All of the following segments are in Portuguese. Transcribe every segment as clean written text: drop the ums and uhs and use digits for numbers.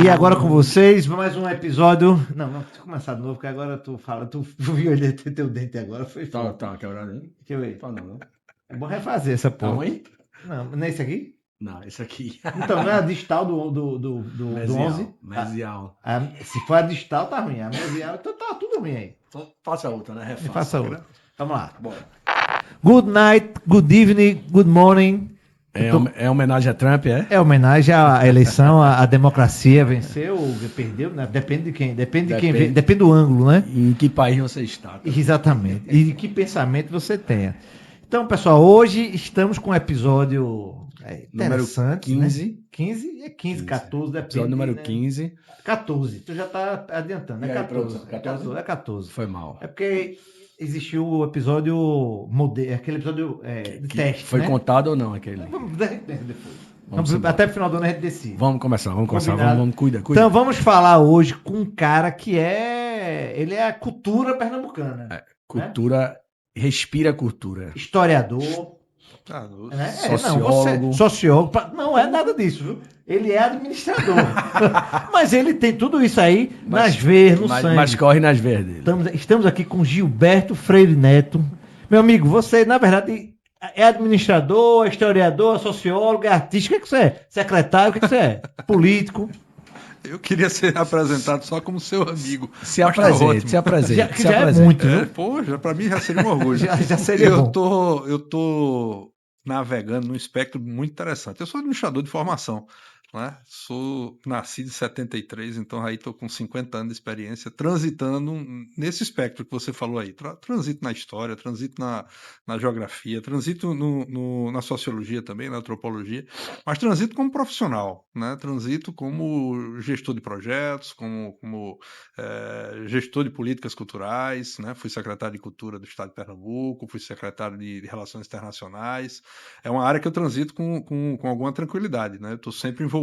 E agora com vocês, mais um episódio. Não, deixa eu começar de novo, porque agora tu fala, tu viu ele ter teu dente agora, foi foda. Tá quebrado aí? Deixa eu ver. Tá não. É bom refazer essa Tá porra. ruim? Não, não é esse aqui? Não, esse aqui. Então, não é a distal do 11? Mesial. Se for a distal, tá ruim. A mesial, então tá tudo ruim aí. Então, faça outra, né? Me Refaça. faça outra. Vamos lá. Bora. Good night, good evening, good morning. É homenagem a Trump, é? É homenagem à eleição, à democracia, venceu ou perdeu, né? Depende de quem. Depende de quem vê, depende do ângulo, né? Em que país você está? Tá? Exatamente. E de que pensamento você tenha. Então, pessoal, hoje estamos com um episódio interessante, número 15. né? 15 é 15, 14, depende. Episódio número né? 15. 14, tu já tá adiantando, E é aí, 14. produção, 14? É 14. Foi mal. É porque existiu o episódio aquele episódio de teste, Foi né? contado ou não aquele? Vamos depois. Vamos até o final do ano a gente decide. Vamos começar. Combinado. Vamos, cuida. Então vamos falar hoje com um cara que ele é a cultura pernambucana. Cultura, respira cultura. Historiador. Né? Sociólogo. Sociólogo. Não é nada disso, viu? Ele é administrador. Mas ele tem tudo isso aí nas veias, no sangue. Mas corre nas veias dele. Estamos aqui com Gilberto Freire Neto. Meu amigo, você, na verdade, é administrador, é historiador, é sociólogo, é artista. O que você é? Secretário, o que você é? Político. Eu queria ser apresentado só como seu amigo. Se apresente. Já é muito, viu? Poxa, para mim já seria um orgulho. já seria bom. Eu tô navegando num espectro muito interessante. Eu sou administrador de formação, né? Sou nascido em 73, então aí estou com 50 anos de experiência transitando nesse espectro que você falou aí. Transito na história, transito na geografia, transito na sociologia também, na antropologia, mas transito como profissional, né? Transito como gestor de projetos, como gestor de políticas culturais, né? Fui secretário de Cultura do Estado de Pernambuco, fui secretário de Relações Internacionais. É uma área que eu transito com alguma tranquilidade, né? Eu estou sempre envolvido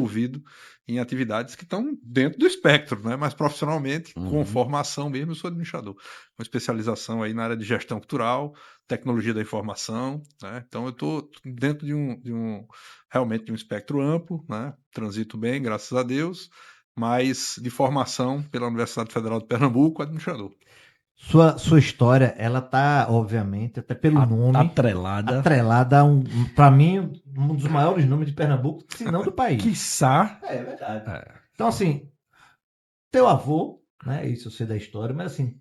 em atividades que estão dentro do espectro, né? Mas profissionalmente, com formação mesmo, eu sou administrador, com especialização aí na área de gestão cultural, tecnologia da informação, né? Então eu estou dentro realmente de um espectro amplo, né? Transito bem, graças a Deus, mas de formação pela Universidade Federal de Pernambuco, administrador. Sua história, ela tá, obviamente, até pelo nome, atrelada a para mim, um dos maiores nomes de Pernambuco, se não do país. Quiçá. É verdade. Então, assim, teu avô, né, isso eu sei da história, mas assim,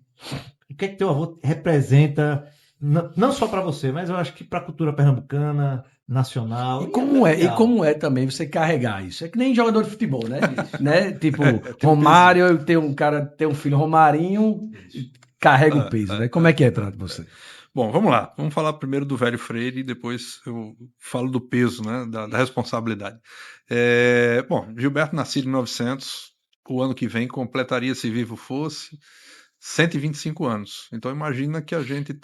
o que é que teu avô representa, não só para você, mas eu acho que para a cultura pernambucana, nacional. E como é também você carregar isso? É que nem jogador de futebol, né? né? Tipo, Romário, tem um filho Romarinho, carrega o peso, né? Como é que é para você? Bom, vamos lá. Vamos falar primeiro do velho Freire e depois eu falo do peso, né? Da responsabilidade. Bom, Gilberto nascido em 1900, o ano que vem completaria, se vivo fosse, 125 anos. Então imagina que a gente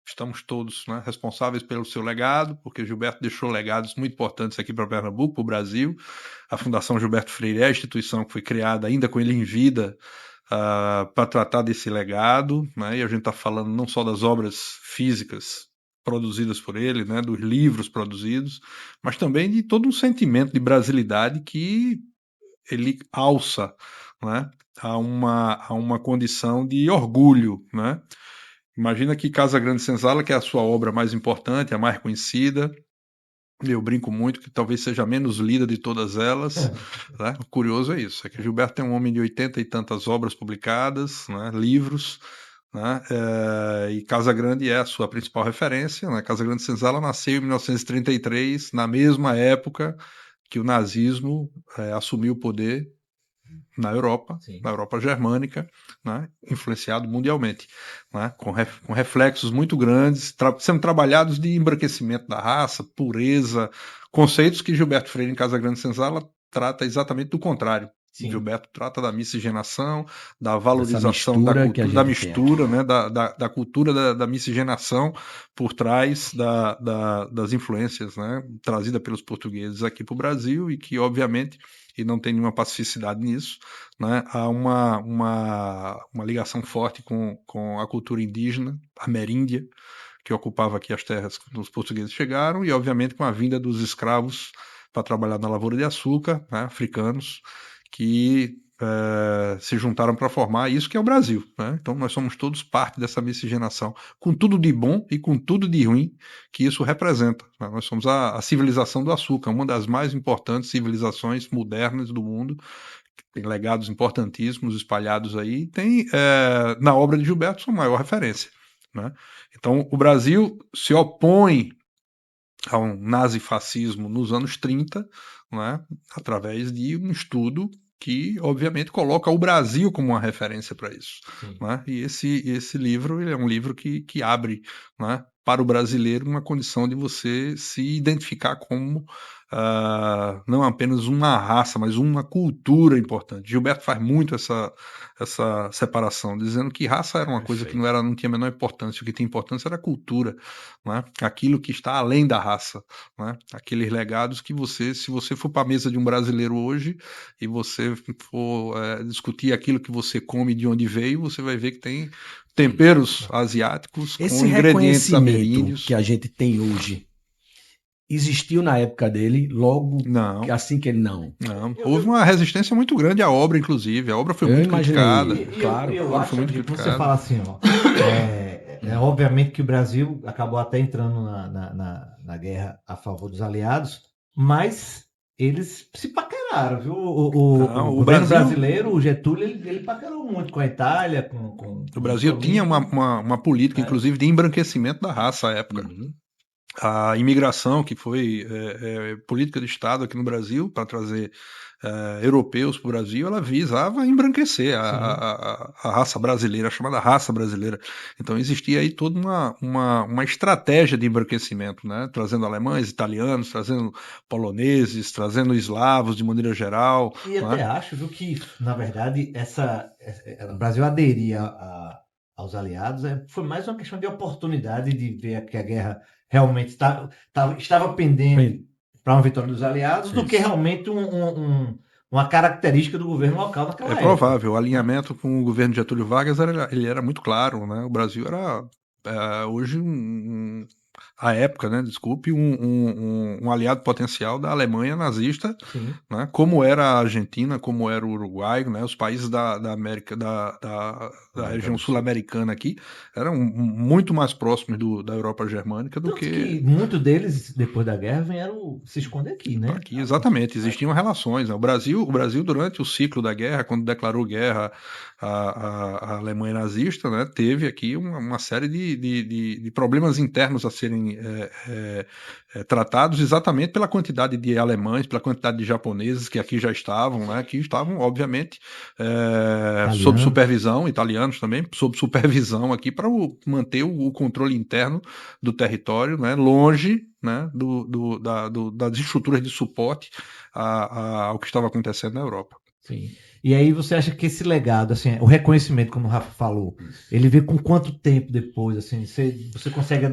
estamos todos, né, responsáveis pelo seu legado, porque Gilberto deixou legados muito importantes aqui para Pernambuco, para o Brasil. A Fundação Gilberto Freire é a instituição que foi criada ainda com ele em vida para tratar desse legado, né? E a gente está falando não só das obras físicas produzidas por ele, né, dos livros produzidos, mas também de todo um sentimento de brasilidade que ele alça, né, a uma condição de orgulho, né? Imagina que Casa Grande Senzala, que é a sua obra mais importante, a mais conhecida, eu brinco muito que talvez seja a menos lida de todas elas, né? O curioso é isso, é que Gilberto é um homem de 80 e tantas obras publicadas, né? Livros, né? E Casa Grande é a sua principal referência, né? Casa Grande Senzala nasceu em 1933, na mesma época que o nazismo assumiu o poder na Europa, Sim. na Europa germânica, né, influenciado mundialmente, né, com reflexos muito grandes, sendo trabalhados de embranquecimento da raça, pureza, conceitos que Gilberto Freire, em Casa Grande Senzala, trata exatamente do contrário. Sim. Gilberto trata da miscigenação, da valorização da cultura, da mistura, né, da cultura da miscigenação por trás das influências, né, trazidas pelos portugueses aqui para o Brasil e que, obviamente, e não tem nenhuma pacificidade nisso, né? Há uma ligação forte com a cultura indígena, ameríndia, que ocupava aqui as terras quando os portugueses chegaram, e obviamente com a vinda dos escravos para trabalhar na lavoura de açúcar, né, africanos, que se juntaram para formar isso que é o Brasil, né? Então nós somos todos parte dessa miscigenação, com tudo de bom e com tudo de ruim que isso representa, né? Nós somos a civilização do açúcar, uma das mais importantes civilizações modernas do mundo, tem legados importantíssimos espalhados aí, tem na obra de Gilberto sua maior referência, né? Então o Brasil se opõe ao nazifascismo nos anos 30, né, através de um estudo que, obviamente, coloca o Brasil como uma referência para isso, né? E esse livro ele é um livro que abre, né, para o brasileiro uma condição de você se identificar como não apenas uma raça, mas uma cultura importante. Gilberto faz muito essa separação, dizendo que raça era uma coisa que não tinha a menor importância, o que tinha importância era a cultura, né? Aquilo que está além da raça, né? Aqueles legados que se você for para a mesa de um brasileiro hoje e você for discutir aquilo que você come, de onde veio, você vai ver que tem temperos asiáticos com Esse ingredientes reconhecimento ameríndios. que a gente tem hoje existiu na época dele, logo Não. assim que ele não. Houve uma resistência muito grande à obra, inclusive. A obra foi muito criticada. Claro. Eu Foi acho muito que você criticado. fala assim, ó, obviamente que o Brasil acabou até entrando na guerra a favor dos aliados, mas eles se paqueraram, viu? O governo Brasil- brasileiro, o Getúlio, ele paquerou muito com a Itália, com O Brasil tinha uma política, inclusive, de embranquecimento da raça à época. Uhum. A imigração, que foi política de Estado aqui no Brasil, para trazer europeus para o Brasil, ela visava embranquecer a raça brasileira, a chamada raça brasileira. Então existia aí toda uma estratégia de embranquecimento, né? Trazendo alemães, italianos, trazendo poloneses, trazendo eslavos de maneira geral. E até acho, viu, que, na verdade, o Brasil aderir aos aliados foi mais uma questão de oportunidade de ver que a guerra realmente estava pendendo para uma vitória dos aliados, do que realmente uma característica do governo local naquela época. É provável, o alinhamento com o governo de Getúlio Vargas ele era muito claro, né? O Brasil era hoje à época, né? Desculpe, um aliado potencial da Alemanha nazista, né? Como era a Argentina, como era o Uruguai, né? Os países da América, da região sul-americana aqui, eram muito mais próximos da Europa germânica do Tanto que muitos deles, depois da guerra, vieram se esconder aqui, né? Aqui, exatamente, existiam relações, né? O Brasil, durante o ciclo da guerra, quando declarou guerra à Alemanha nazista, né, teve aqui uma série de problemas internos a serem tratados exatamente pela quantidade de alemães, pela quantidade de japoneses que aqui já estavam, né, que estavam, obviamente, sob supervisão, italianos também, sob supervisão aqui para manter o controle interno do território, né, longe, né, das estruturas de suporte ao que estava acontecendo na Europa. Sim. E aí você acha que esse legado, assim, o reconhecimento, como o Rafa falou, ele veio com quanto tempo depois, assim, você consegue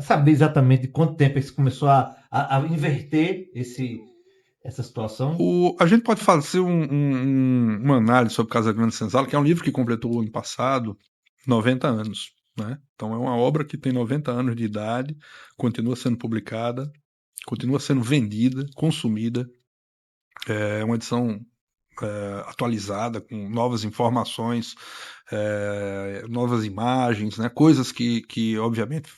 saber exatamente de quanto tempo você começou a inverter essa situação? A gente pode fazer uma análise sobre Casagrande Senzala, que é um livro que completou o ano passado 90 anos. Né? Então é uma obra que tem 90 anos de idade, continua sendo publicada, continua sendo vendida, consumida. É uma edição atualizada, com novas informações, novas imagens, né? Coisas que obviamente,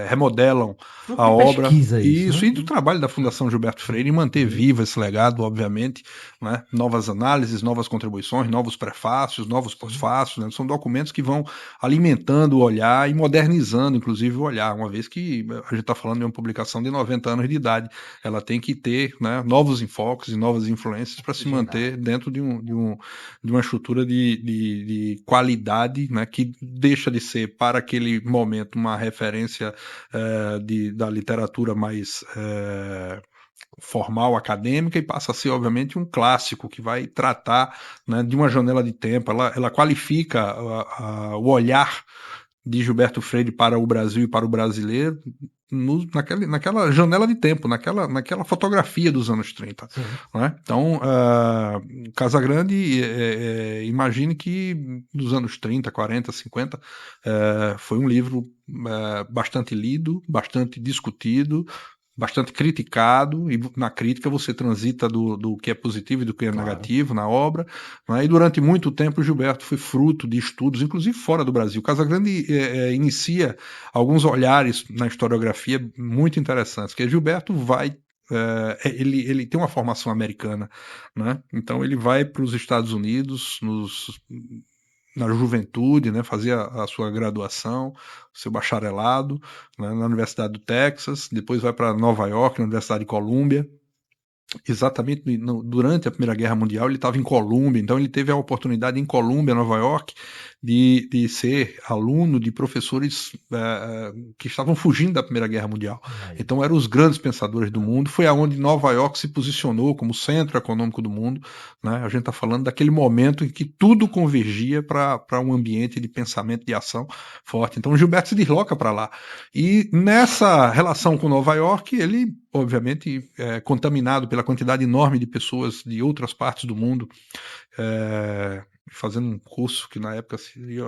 remodelam a obra. Isso, E do trabalho da Fundação Gilberto Freire em manter vivo esse legado, obviamente, né? Novas análises, novas contribuições, novos prefácios, novos pós-fácios, né? São documentos que vão alimentando o olhar e modernizando, inclusive, o olhar, uma vez que a gente está falando de uma publicação de 90 anos de idade. Ela tem que ter, né, novos enfoques e novas influências para se manter dentro de uma estrutura de qualidade, né, que deixa de ser, para aquele momento, uma referência da literatura mais formal, acadêmica, e passa a ser, obviamente, um clássico que vai tratar, né, de uma janela de tempo. Ela qualifica o olhar de Gilberto Freire para o Brasil e para o brasileiro naquela janela de tempo, naquela fotografia dos anos 30. Né? Então, Casagrande, imagine que nos anos 30, 40, 50, foi um livro bastante lido, bastante discutido, bastante criticado, e na crítica você transita do que é positivo e do que é negativo na obra, né? E durante muito tempo o Gilberto foi fruto de estudos, inclusive fora do Brasil. Casagrande inicia alguns olhares na historiografia muito interessantes, que Gilberto vai ele tem uma formação americana, né? Então ele vai para os Estados Unidos na juventude, né? Fazia a sua graduação, seu bacharelado, né? Na Universidade do Texas, depois vai para Nova York, na Universidade de Colômbia. Exatamente durante a Primeira Guerra Mundial, ele estava em Colômbia, então ele teve a oportunidade em Colômbia, Nova York, de ser aluno de professores que estavam fugindo da Primeira Guerra Mundial. Então eram os grandes pensadores do mundo, foi aonde Nova York se posicionou como centro econômico do mundo, né? A gente está falando daquele momento em que tudo convergia para um ambiente de pensamento, de ação forte. Então o Gilberto se desloca para lá. E nessa relação com Nova York, ele obviamente contaminado pela quantidade enorme de pessoas de outras partes do mundo, fazendo um curso que na época seria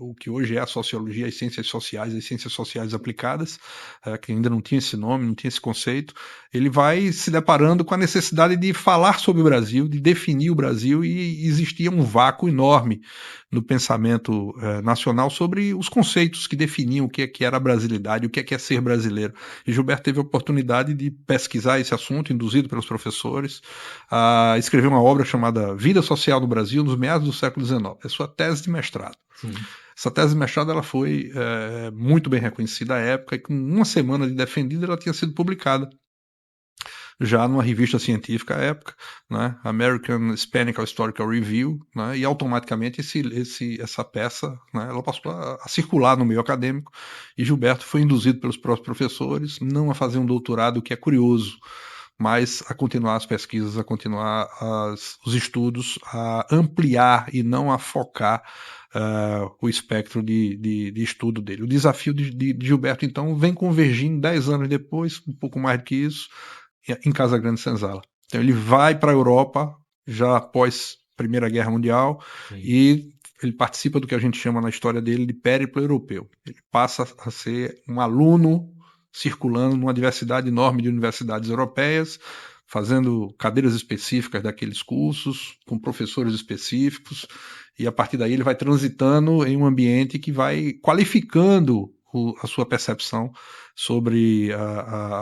o que hoje é a sociologia, as ciências sociais aplicadas, que ainda não tinha esse nome, não tinha esse conceito. Ele vai se deparando com a necessidade de falar sobre o Brasil, de definir o Brasil, e existia um vácuo enorme no pensamento nacional sobre os conceitos que definiam o que era a brasilidade, o que é ser brasileiro. E Gilberto teve a oportunidade de pesquisar esse assunto, induzido pelos professores, a escrever uma obra chamada Vida Social no Brasil nos meados do século XIX. É sua tese de mestrado. Sim. Essa tese de mestrado ela foi muito bem reconhecida à época, e com uma semana de defendida ela tinha sido publicada já numa revista científica à época, né, American Hispanic Historical Review, né, e automaticamente essa peça, né, ela passou a circular no meio acadêmico, e Gilberto foi induzido pelos próprios professores não a fazer um doutorado, o que é curioso, mas a continuar as pesquisas, a continuar os estudos, a ampliar e não a focar o espectro de estudo dele. O desafio de Gilberto, então, vem convergindo 10 anos depois, um pouco mais do que isso, em Casagrande Senzala. Então ele vai para a Europa já após Primeira Guerra Mundial. Sim. E ele participa do que a gente chama na história dele de périplo europeu. Ele passa a ser um aluno circulando numa diversidade enorme de universidades europeias, fazendo cadeiras específicas daqueles cursos, com professores específicos, e a partir daí ele vai transitando em um ambiente que vai qualificando a sua percepção sobre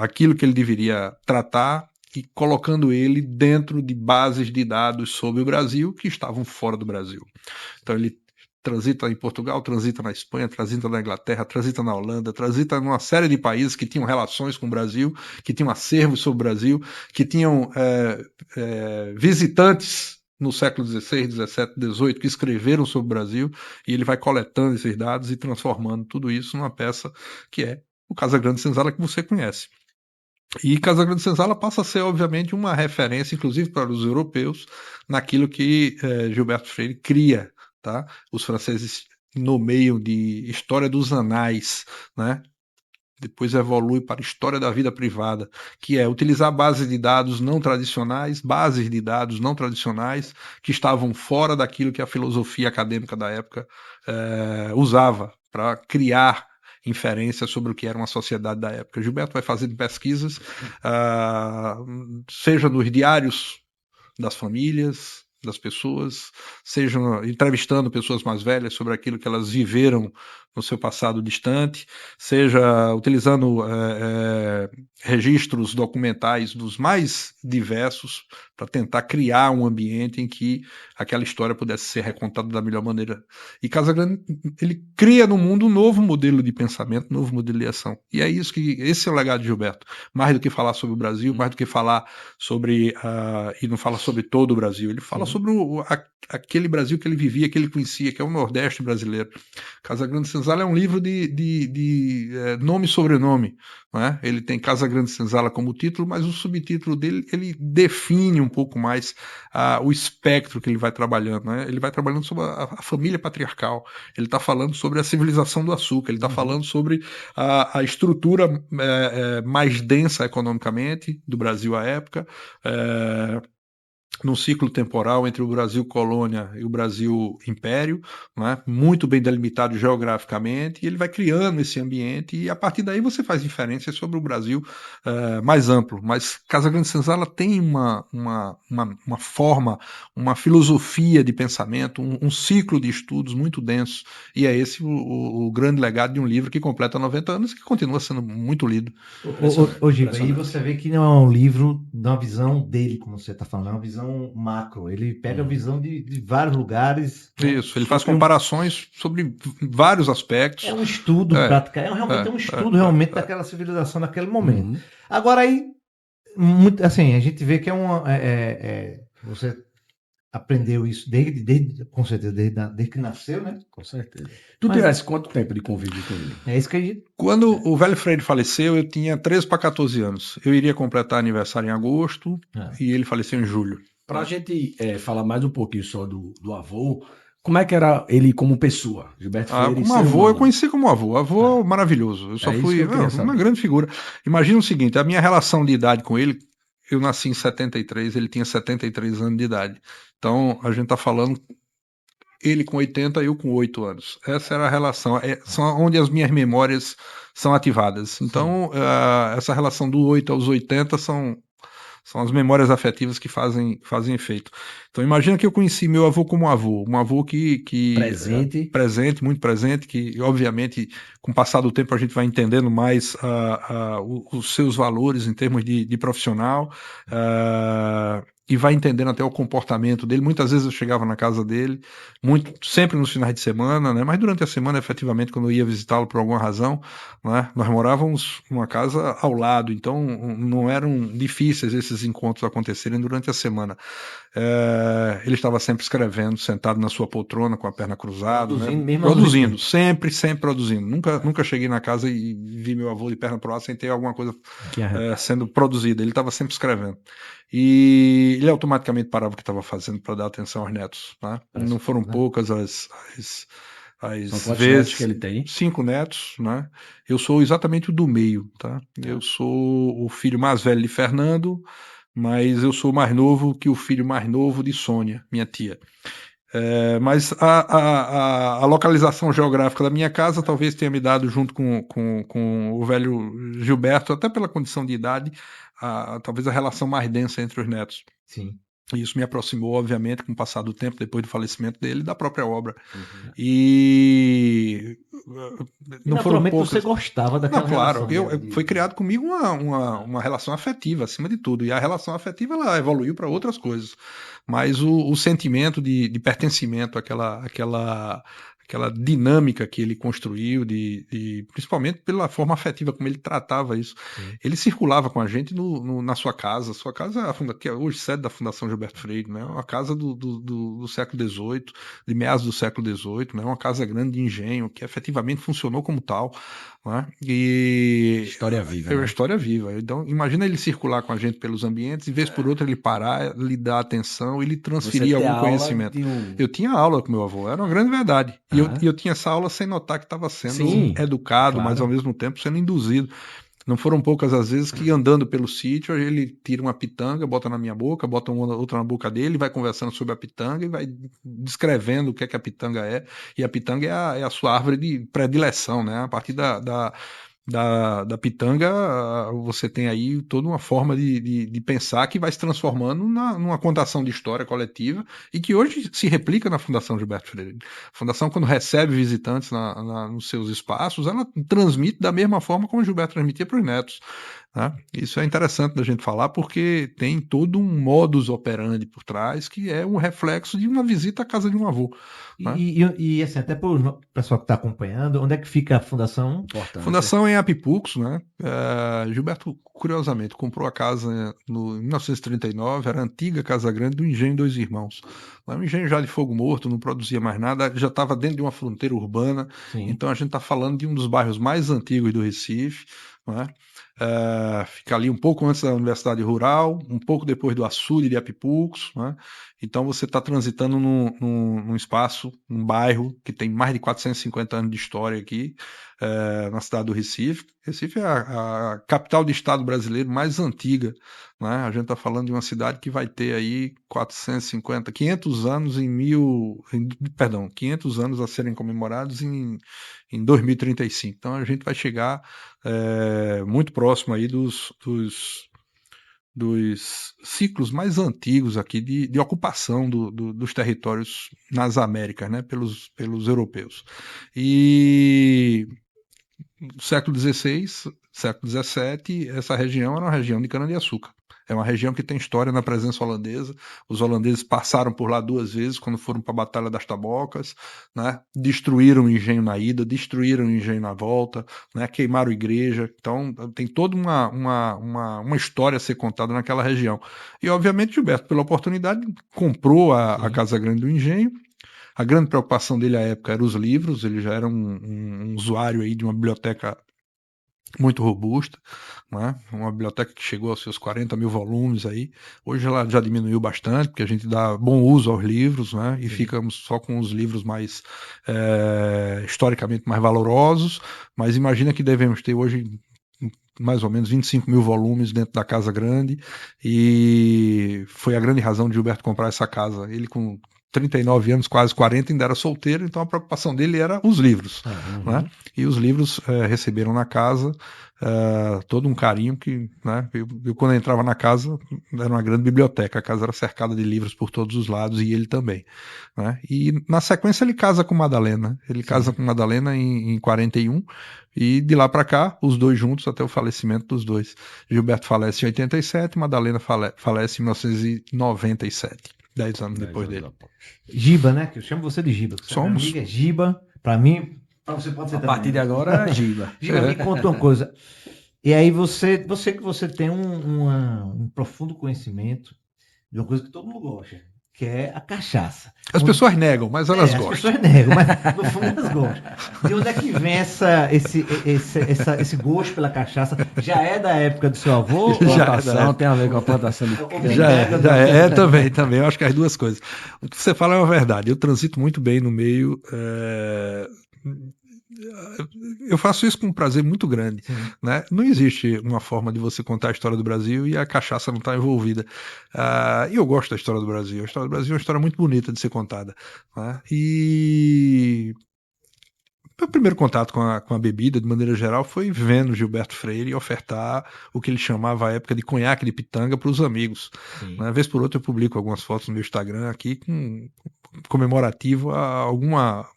aquilo que ele deveria tratar e colocando ele dentro de bases de dados sobre o Brasil que estavam fora do Brasil. Então ele transita em Portugal, transita na Espanha, transita na Inglaterra, transita na Holanda, transita numa série de países que tinham relações com o Brasil, que tinham acervos sobre o Brasil, que tinham visitantes no século XVI, XVII, XVIII, que escreveram sobre o Brasil, e ele vai coletando esses dados e transformando tudo isso numa peça que é o Casagrande Senzala, que você conhece. E Casagrande Senzala passa a ser, obviamente, uma referência, inclusive para os europeus, naquilo que Gilberto Freire cria. Tá? Os franceses nomeiam de história dos anais, né? Depois evolui para história da vida privada, que é utilizar bases de dados não tradicionais, que estavam fora daquilo que a filosofia acadêmica da época usava para criar inferências sobre o que era uma sociedade da época. Gilberto vai fazendo pesquisas, seja nos diários das famílias, das pessoas, seja entrevistando pessoas mais velhas sobre aquilo que elas viveram no seu passado distante, seja utilizando registros documentais dos mais diversos para tentar criar um ambiente em que aquela história pudesse ser recontada da melhor maneira. E Casagrande, ele cria no mundo um novo modelo de pensamento, um novo modelo de ação. E é isso esse é o legado de Gilberto. Mais do que falar sobre o Brasil, mais do que falar sobre, e não fala sobre todo o Brasil, ele fala sobre aquele Brasil que ele vivia, que ele conhecia, que é o Nordeste brasileiro. Casagrande Senzala é um livro de nome e sobrenome. Né? Ele tem Casagrande Senzala como título, mas o subtítulo dele ele define um pouco mais o espectro que ele vai trabalhando. Né? Ele vai trabalhando sobre a família patriarcal, ele está falando sobre a civilização do açúcar, ele está falando sobre a estrutura mais densa economicamente do Brasil à época, num ciclo temporal entre o Brasil colônia e o Brasil império, né, muito bem delimitado geograficamente, e ele vai criando esse ambiente, e a partir daí você faz inferências sobre o Brasil mais amplo. Mas Casa Grande Senzala tem uma forma, uma filosofia de pensamento, um ciclo de estudos muito denso, e é esse o grande legado de um livro que completa 90 anos e que continua sendo muito lido. Ô, Giba, aí Impressionante. você vê que não é um livro de uma visão dele, como você está falando, é uma visão macro. Ele pega a visão de vários lugares, né, Isso, ele faz sobre comparações sobre vários é aspectos. um estudo É, prático, realmente um estudo realmente daquela civilização naquele momento. Uhum. Agora aí, muito, assim, a gente vê que você aprendeu isso com certeza, desde que nasceu, né? Com certeza. Tu Mas tivesse quanto tempo de convívio com ele? é isso que a gente. Quando o velho Freire faleceu, eu tinha 13 para 14 anos. Eu iria completar aniversário em agosto Ah, e ele faleceu em julho. Para a gente falar mais um pouquinho só do avô, como é que era ele como pessoa? Gilberto Freire, Como ser avô, eu humano. conheci como avô. Avô ah, maravilhoso. Eu só É isso que fui eu queria uma saber. grande figura. Imagina o seguinte: a minha relação de idade com ele, eu nasci em 73, ele tinha 73 anos de idade. Então, a gente está falando ele com 80, eu com 8 anos. Essa era a relação, são onde as minhas memórias são ativadas. Então, essa relação do 8 aos 80 são as memórias afetivas que fazem efeito. Então, imagina que eu conheci meu avô como avô, um avô que Presente. presente, muito presente, que obviamente, com o passar do tempo, a gente vai entendendo mais os seus valores em termos de profissional, e vai entendendo até o comportamento dele. Muitas vezes eu chegava na casa dele, sempre nos finais de semana, né? Mas durante a semana, efetivamente, quando eu ia visitá-lo por alguma razão, né? Nós morávamos numa casa ao lado, então não eram difíceis esses encontros acontecerem durante a semana. Ele estava sempre escrevendo, sentado na sua poltrona com a perna cruzada, né? Produzindo mesmo aos Produzindo, 80. sempre produzindo. Nunca cheguei na casa e vi meu avô de perna pro ar sem ter alguma coisa Que arretado. sendo produzida. Ele estava sempre escrevendo. E ele automaticamente parava o que estava fazendo para dar atenção aos netos. Né? Não foram Né? poucas São as quantos netos que vezes. ele tem? 5 netos, né? Eu sou exatamente o do meio, tá? Eu sou o filho mais velho de Fernando, mas eu sou mais novo que o filho mais novo de Sônia, minha tia. Mas a localização geográfica da minha casa talvez tenha me dado, junto com o velho Gilberto, até pela condição de idade, talvez a relação mais densa entre os netos. Sim. E isso me aproximou, obviamente, com o passar do tempo, depois do falecimento dele, da própria obra. Uhum. E E não foram naturalmente você poucas. gostava Não, daquela claro, relação foi criado comigo uma relação afetiva, acima de tudo. E a relação afetiva ela evoluiu para outras coisas. Mas o sentimento de pertencimento àquela dinâmica que ele construiu, principalmente pela forma afetiva como ele tratava isso. Sim. Ele circulava com a gente na sua casa. Sua casa, que é hoje sede da Fundação Gilberto Freire, né? Uma casa do século XVIII, de meados do século XVIII, né? Uma casa grande de engenho, que efetivamente funcionou como tal. Né? E História viva, é uma né? história viva. Então, imagina ele circular com a gente pelos ambientes, e vez por outra ele parar, lhe dar atenção e lhe Você transferir ter algum aula conhecimento. de um. Eu tinha aula com meu avô, era uma grande verdade. E eu, Ah, e eu tinha essa aula sem notar que estava sendo sim, educado, mas ao claro. mesmo tempo sendo induzido. Não foram poucas as vezes que, andando pelo sítio, ele tira uma pitanga, bota na minha boca, bota outra na boca dele, vai conversando sobre a pitanga e vai descrevendo o que é que a pitanga é. E a pitanga é a sua árvore de predileção, né? A partir da pitanga, você tem aí toda uma forma de pensar que vai se transformando numa contação de história coletiva e que hoje se replica na Fundação Gilberto Freire. A Fundação, quando recebe visitantes nos seus espaços, ela transmite da mesma forma como o Gilberto transmitia para os netos. Né? Isso é interessante da gente falar porque tem todo um modus operandi por trás que é um reflexo de uma visita à casa de um avô. Né? Assim, até para o pessoal que está acompanhando, onde é que fica a fundação? Importante. Fundação em Apipucos, né? Gilberto, curiosamente, comprou a casa em 1939, era a antiga Casa Grande do Engenho Dois Irmãos. Lá um engenho já de fogo morto, não produzia mais nada, já estava dentro de uma fronteira urbana, Sim. então a gente está falando de um dos bairros mais antigos do Recife, né? fica ali um pouco antes da Universidade Rural, um pouco depois do açude de Apipucos, né? Então você está transitando num espaço, num bairro que tem mais de 450 anos de história aqui, na cidade do Recife. Recife é a capital de estado brasileiro mais antiga, né? A gente está falando de uma cidade que vai ter aí 500 anos 500 anos a serem comemorados em 2035. Então a gente vai chegar muito próximo aí dos ciclos mais antigos aqui de ocupação dos territórios nas Américas, né, pelos europeus. E no século XVI, século XVII, essa região era uma região de cana-de-açúcar. É uma região que tem história na presença holandesa. Os holandeses passaram por lá 2 vezes quando foram para a Batalha das Tabocas, né? Destruíram o engenho na ida, destruíram o engenho na volta, né? Queimaram a igreja. Então tem toda uma história a ser contada naquela região. E obviamente Gilberto, pela oportunidade, comprou a Casa Grande do Engenho. A grande preocupação dele à época eram os livros. Ele já era um usuário aí de uma biblioteca muito robusta, né? Uma biblioteca que chegou aos seus 40 mil volumes aí. Hoje ela já diminuiu bastante, porque a gente dá bom uso aos livros, né? E ficamos só com os livros mais historicamente mais valorosos, mas imagina que devemos ter hoje mais ou menos 25 mil volumes dentro da Casa Grande, e foi a grande razão de Gilberto comprar essa casa. Ele com 39 anos, quase 40, ainda era solteiro, então a preocupação dele era os livros, né? E os livros receberam na casa todo um carinho que, né? Eu quando eu entrava na casa, era uma grande biblioteca, a casa era cercada de livros por todos os lados, e ele também, né? E na sequência ele casa com Madalena, casa com Madalena em 41, e de lá para cá, os dois juntos até o falecimento dos dois. Gilberto falece em 87, Madalena falece em 1997. 10 anos depois dele. Giba, né? Que eu chamo você de Giba. Você é minha Somos. amiga, é Giba. Pra mim, pra você pode ser A também. partir de agora, Giba. Giba, me conta uma coisa. E aí você tem um profundo conhecimento de uma coisa que todo mundo gosta, que é a cachaça. As pessoas negam, mas elas As gostam. pessoas negam, mas no fundo elas gostam. De onde é que vem esse gosto pela cachaça? Já é da época do seu avô? Plantação tem a ver com a plantação de Já é também. Eu acho que as duas coisas. O que você fala é uma verdade. Eu transito muito bem no meio. Eu faço isso com um prazer muito grande, né? Não existe uma forma de você contar a história do Brasil e a cachaça não estar envolvida. E eu gosto da história do Brasil. A história do Brasil é uma história muito bonita de ser contada, né? E meu primeiro contato com a bebida, de maneira geral, foi vendo Gilberto Freire ofertar o que ele chamava à época de conhaque de pitanga para os amigos. Uma vez por outra eu publico algumas fotos no meu Instagram aqui comemorativo a alguma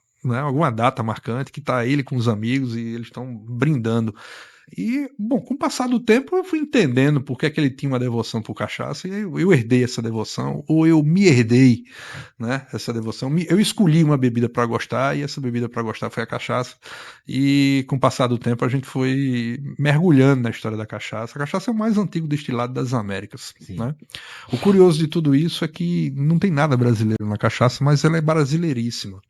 data marcante que está ele com os amigos e eles estão brindando. E, bom, com o passar do tempo eu fui entendendo por que ele tinha uma devoção por cachaça, e eu herdei essa devoção, ou eu me herdei, né, essa devoção. Eu escolhi uma bebida para gostar, e essa bebida para gostar foi a cachaça, e com o passar do tempo a gente foi mergulhando na história da cachaça. A cachaça é o mais antigo destilado das Américas, né? O curioso de tudo isso é que não tem nada brasileiro na cachaça, mas ela é brasileiríssima,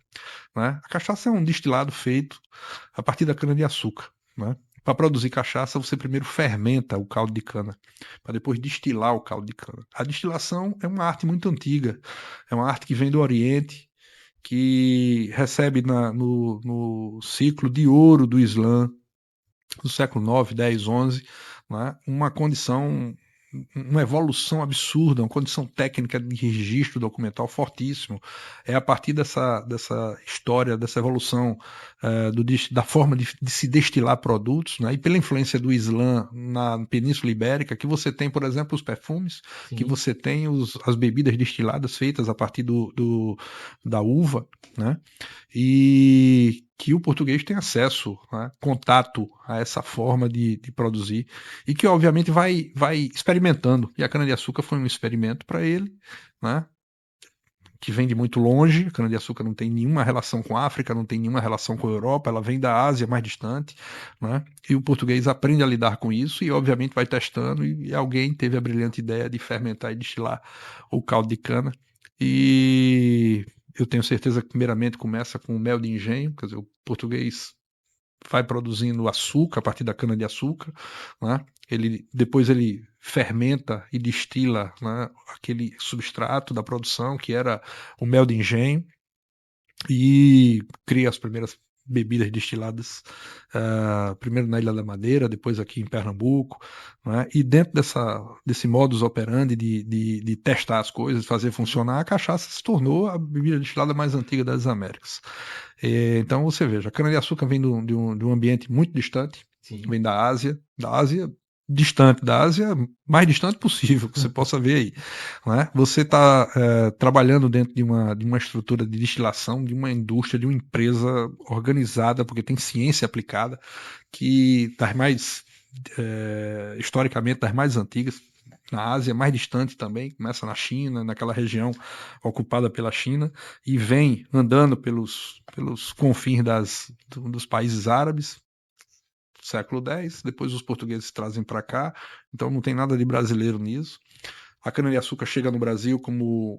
né? A cachaça é um destilado feito a partir da cana-de-açúcar, né? Para produzir cachaça, você primeiro fermenta o caldo de cana, para depois destilar o caldo de cana. A destilação é uma arte muito antiga, é uma arte que vem do Oriente, que recebe no ciclo de ouro do Islã, do século 9, 10, 11, né, uma condição, uma evolução absurda, uma condição técnica de registro documental fortíssimo. É a partir dessa história, dessa evolução da forma de se destilar produtos, né, e pela influência do Islã na Península Ibérica, que você tem, por exemplo, os perfumes, que você tem as bebidas destiladas feitas a partir da uva, né, e que o português tem acesso, né, contato a essa forma de produzir, e que obviamente vai experimentando. E a cana-de-açúcar foi um experimento para ele, né, que vem de muito longe. A cana-de-açúcar não tem nenhuma relação com a África, não tem nenhuma relação com a Europa, ela vem da Ásia mais distante, né, e o português aprende a lidar com isso e obviamente vai testando, e alguém teve a brilhante ideia de fermentar e destilar o caldo de cana. E eu tenho certeza que primeiramente começa com o mel de engenho, quer dizer, o português vai produzindo açúcar a partir da cana-de-açúcar, né? Depois ele fermenta e destila, né, aquele substrato da produção, que era o mel de engenho, e cria as primeiras bebidas destiladas, primeiro na Ilha da Madeira, depois aqui em Pernambuco, né? E dentro desse modus operandi de testar as coisas, fazer funcionar, a cachaça se tornou a bebida destilada mais antiga das Américas. Então você veja, a cana-de-açúcar vem de um ambiente muito distante, Sim. vem da Ásia distante, da Ásia mais distante possível, que você possa ver aí. Né? Você está trabalhando dentro de uma estrutura de destilação, de uma indústria, de uma empresa organizada, porque tem ciência aplicada, que das mais, historicamente, das mais antigas, na Ásia, mais distante também, começa na China, naquela região ocupada pela China, e vem andando pelos confins dos países árabes, século X, depois os portugueses trazem para cá, então não tem nada de brasileiro nisso. A cana-de-açúcar chega no Brasil como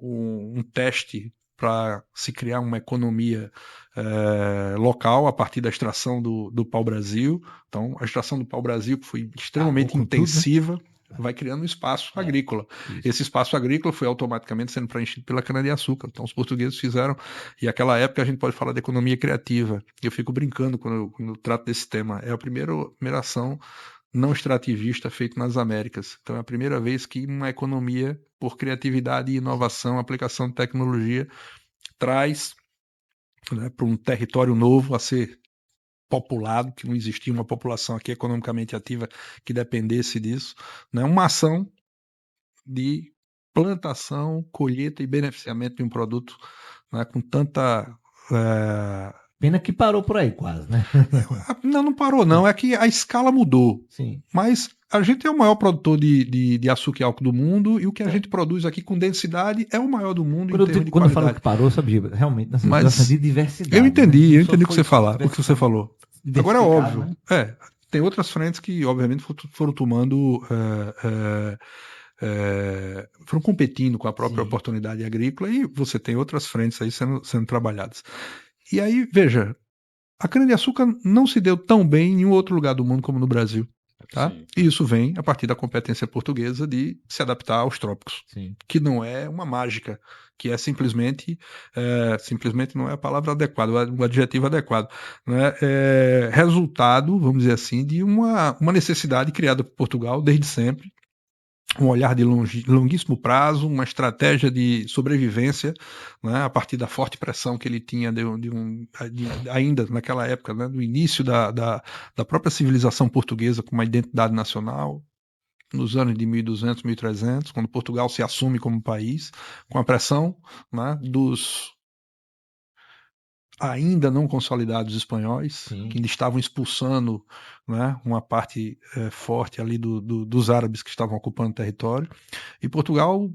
um teste para se criar uma economia local a partir da extração do pau-brasil. Então, a extração do pau-brasil, que foi extremamente intensiva, vai criando um espaço agrícola. Isso. Esse espaço agrícola foi automaticamente sendo preenchido pela cana-de-açúcar. Então, os portugueses fizeram, e naquela época a gente pode falar de economia criativa. Eu fico brincando quando eu trato desse tema. É a primeira ação não extrativista feito nas Américas. Então é a primeira vez que uma economia por criatividade e inovação, aplicação de tecnologia, traz, né, para um território novo a ser populado, que não existia uma população aqui economicamente ativa que dependesse disso, né, uma ação de plantação, colheita e beneficiamento de um produto, né, com tanta... Pena que parou por aí quase, né? Não parou não, é que a escala mudou. Sim. Mas a gente é o maior produtor de açúcar e álcool do mundo, e o que a gente produz aqui com densidade é o maior do mundo em termos de Quando eu falo qualidade. que parou, sabe, Giba? Realmente nessa Mas situação de diversidade. Eu entendi, né? eu entendi o que você falou. Agora é óbvio, Né? tem outras frentes que obviamente foram tomando, foram competindo com a própria Sim. oportunidade agrícola, e você tem outras frentes aí sendo trabalhadas. E aí, veja, a cana-de-açúcar não se deu tão bem em nenhum outro lugar do mundo como no Brasil. Tá? E isso vem a partir da competência portuguesa de se adaptar aos trópicos, Sim. que não é uma mágica, que é simplesmente não é a palavra adequada, o adjetivo adequado, né? É resultado, vamos dizer assim, de uma necessidade criada por Portugal desde sempre, um olhar de longuíssimo prazo, uma estratégia de sobrevivência, né, a partir da forte pressão que ele tinha ainda naquela época, né, do início da própria civilização portuguesa com uma identidade nacional, nos anos de 1200, 1300, quando Portugal se assume como país, com a pressão, né, dos ainda não consolidados espanhóis, Sim. que ainda estavam expulsando, né, uma parte forte ali dos árabes que estavam ocupando o território, e Portugal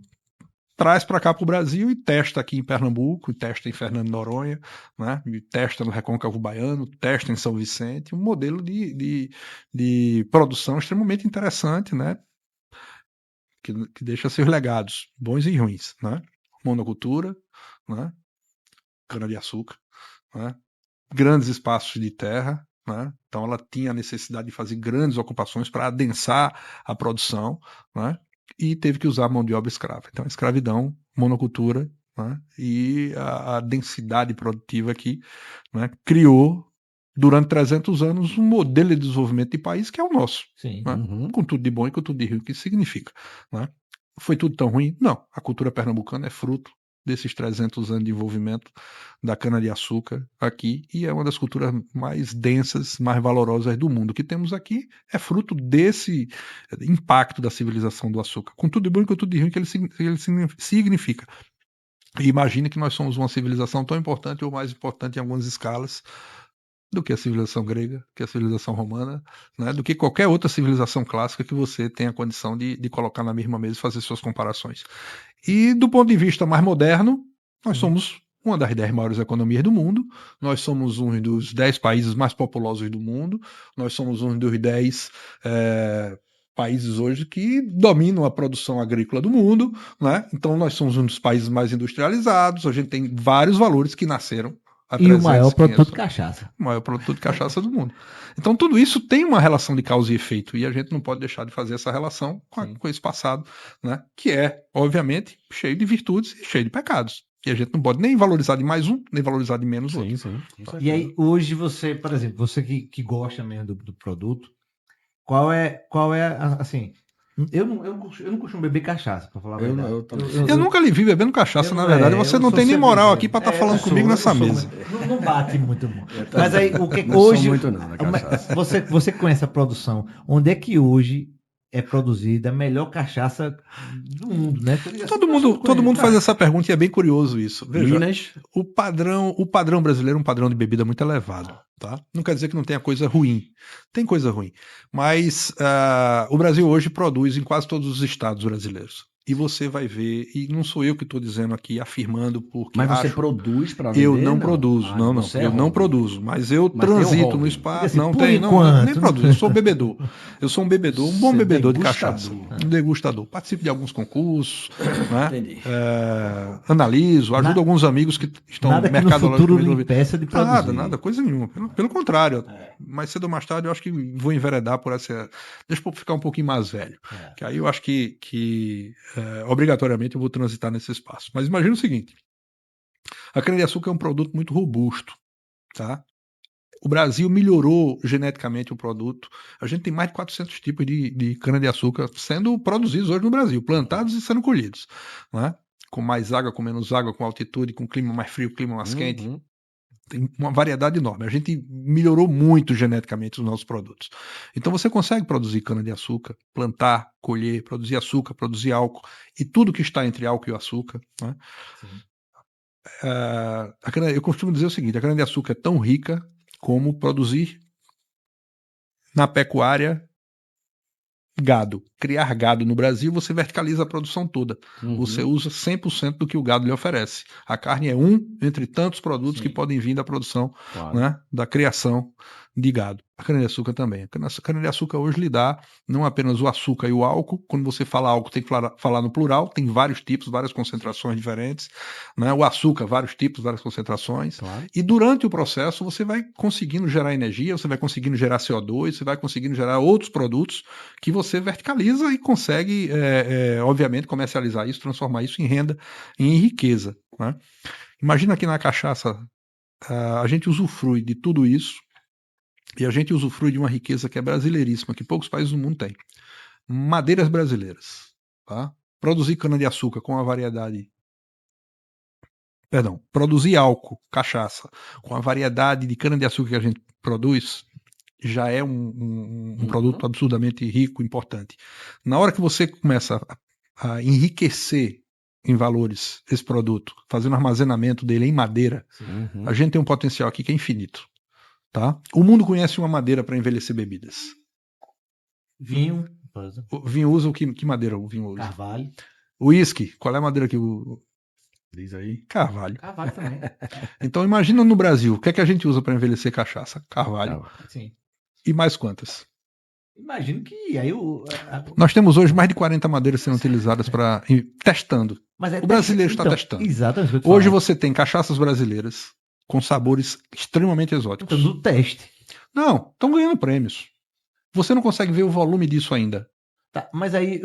traz para cá para o Brasil e testa aqui em Pernambuco, e testa em Fernando de Noronha, né, e testa no Recôncavo Baiano, testa em São Vicente, um modelo de produção extremamente interessante, né, que deixa seus legados, bons e ruins, né, monocultura, né, cana-de-açúcar, né, grandes espaços de terra, né? Então ela tinha a necessidade de fazer grandes ocupações para adensar a produção, né? E teve que usar mão de obra escrava. Então, a escravidão, monocultura, né? E a densidade produtiva aqui, né, criou, durante 300 anos, um modelo de desenvolvimento de país que é o nosso. Sim. Né? Com tudo de bom e com tudo de ruim, o que isso significa. Né? Foi tudo tão ruim? Não. A cultura pernambucana é fruto desses 300 anos de envolvimento da cana-de-açúcar aqui, e é uma das culturas mais densas, mais valorosas do mundo. O que temos aqui é fruto desse impacto da civilização do açúcar, com tudo de bom e com tudo de ruim que ele significa. E imagine que nós somos uma civilização tão importante ou mais importante em algumas escalas do que a civilização grega, que a civilização romana, né, do que qualquer outra civilização clássica que você tenha condição de colocar na mesma mesa e fazer suas comparações. E do ponto de vista mais moderno, nós somos uma das 10 maiores economias do mundo, nós somos um dos 10 países mais populosos do mundo, nós somos um dos 10 países hoje que dominam a produção agrícola do mundo, né? Então nós somos um dos países mais industrializados, a gente tem vários valores que nasceram a E o 300, maior 500. produtor de cachaça. O maior produtor de cachaça do mundo. Então, tudo isso tem uma relação de causa e efeito, e a gente não pode deixar de fazer essa relação com esse passado, né? Que é, obviamente, cheio de virtudes e cheio de pecados. E a gente não pode nem valorizar de mais um, nem valorizar de menos outro. sim. E aí, hoje você, por exemplo, você que gosta mesmo do produto, assim, eu não costumo beber cachaça, pra falar a Eu, verdade. eu também. Eu nunca lhe vi bebendo cachaça, eu na não- verdade. é, Você eu não sou tem nem moral cervejeiro. aqui para estar É, falando eu sou, comigo eu nessa sou, mesa. Não bate muito bom. Eu também. Mas aí, o que Não sou hoje, muito não na cachaça. você conhece a produção, onde é que hoje é produzida a melhor cachaça do mundo, né? Todo mundo faz essa pergunta e é bem curioso isso. Veja, Minas, o padrão brasileiro é um padrão de bebida muito elevado, tá? Não quer dizer que não tenha coisa ruim. Tem coisa ruim. Mas o Brasil hoje produz em quase todos os estados brasileiros. E você vai ver, e não sou eu que estou dizendo aqui, afirmando porque mas você acho. produz para vender? Eu não produzo, não. Você é Eu não hobby. produzo, mas eu Mas tem um transito no hobby. espaço. Assim, Não por tem, não, eu nem enquanto. produzo, eu sou bebedor. Eu sou um bebedor, um bom Você bebedor de degustador. cachaça. Um degustador. Participo de alguns concursos, né? Entendi. Analiso, ajudo alguns amigos que estão Nada que no mercadologicamente futuro lhe envolvidos. impeça de produzir. Nada, coisa nenhuma. Pelo contrário, mais cedo ou mais tarde eu acho que vou enveredar por essa. Deixa eu ficar um pouquinho mais velho. Que aí eu acho que obrigatoriamente eu vou transitar nesse espaço. Mas imagina o seguinte: a cana-de-açúcar é um produto muito robusto, tá? O Brasil melhorou geneticamente o produto. A gente tem mais de 400 tipos de cana-de-açúcar sendo produzidos hoje no Brasil, plantados e sendo colhidos, né? Com mais água, com menos água, com altitude, com clima mais frio, clima mais quente. Tem uma variedade enorme. A gente melhorou muito geneticamente os nossos produtos. Então você consegue produzir cana-de-açúcar, plantar, colher, produzir açúcar, produzir álcool e tudo que está entre álcool e açúcar, né? Eu costumo dizer o seguinte: a cana-de-açúcar é tão rica como produzir na pecuária gado. Criar gado no Brasil, você verticaliza a produção toda. Você usa 100% do que o gado lhe oferece. A carne é um entre tantos produtos que podem vir da produção, né, da criação de gado. A cana-de-açúcar também. A cana-de-açúcar hoje lhe dá não apenas o açúcar e o álcool. Quando você fala álcool, tem que falar no plural. Tem vários tipos, várias concentrações diferentes. Né? O açúcar, vários tipos, várias concentrações. E durante o processo, você vai conseguindo gerar energia, você vai conseguindo gerar CO2, você vai conseguindo gerar outros produtos que você verticaliza e consegue, obviamente, comercializar isso, transformar isso em renda, em riqueza. Né? Imagina que na cachaça a gente usufrui de tudo isso e a gente usufrui de uma riqueza que é brasileiríssima, que poucos países do mundo têm. Madeiras brasileiras. Tá? Produzir cana-de-açúcar com uma variedade... Perdão, produzir álcool, cachaça, com a variedade de cana-de-açúcar que a gente produz, já é um produto absurdamente rico, importante. Na hora que você começa a enriquecer em valores esse produto, fazendo armazenamento dele em madeira, a gente tem um potencial aqui que é infinito. Tá? O mundo conhece uma madeira para envelhecer bebidas. Vinho, por exemplo. O vinho usa que madeira o vinho usa? Carvalho. O uísque, qual é a madeira que Diz aí. Carvalho. Carvalho também. Então imagina no Brasil, o que é que a gente usa para envelhecer cachaça? Carvalho. Sim. E mais quantas? Imagino que aí Nós temos hoje mais de 40 madeiras sendo utilizadas para testando. O brasileiro está testando. Exatamente. Hoje você tem cachaças brasileiras com sabores extremamente exóticos. Então, do teste. Não, estão ganhando prêmios. Você não consegue ver o volume disso ainda. Tá, mas aí,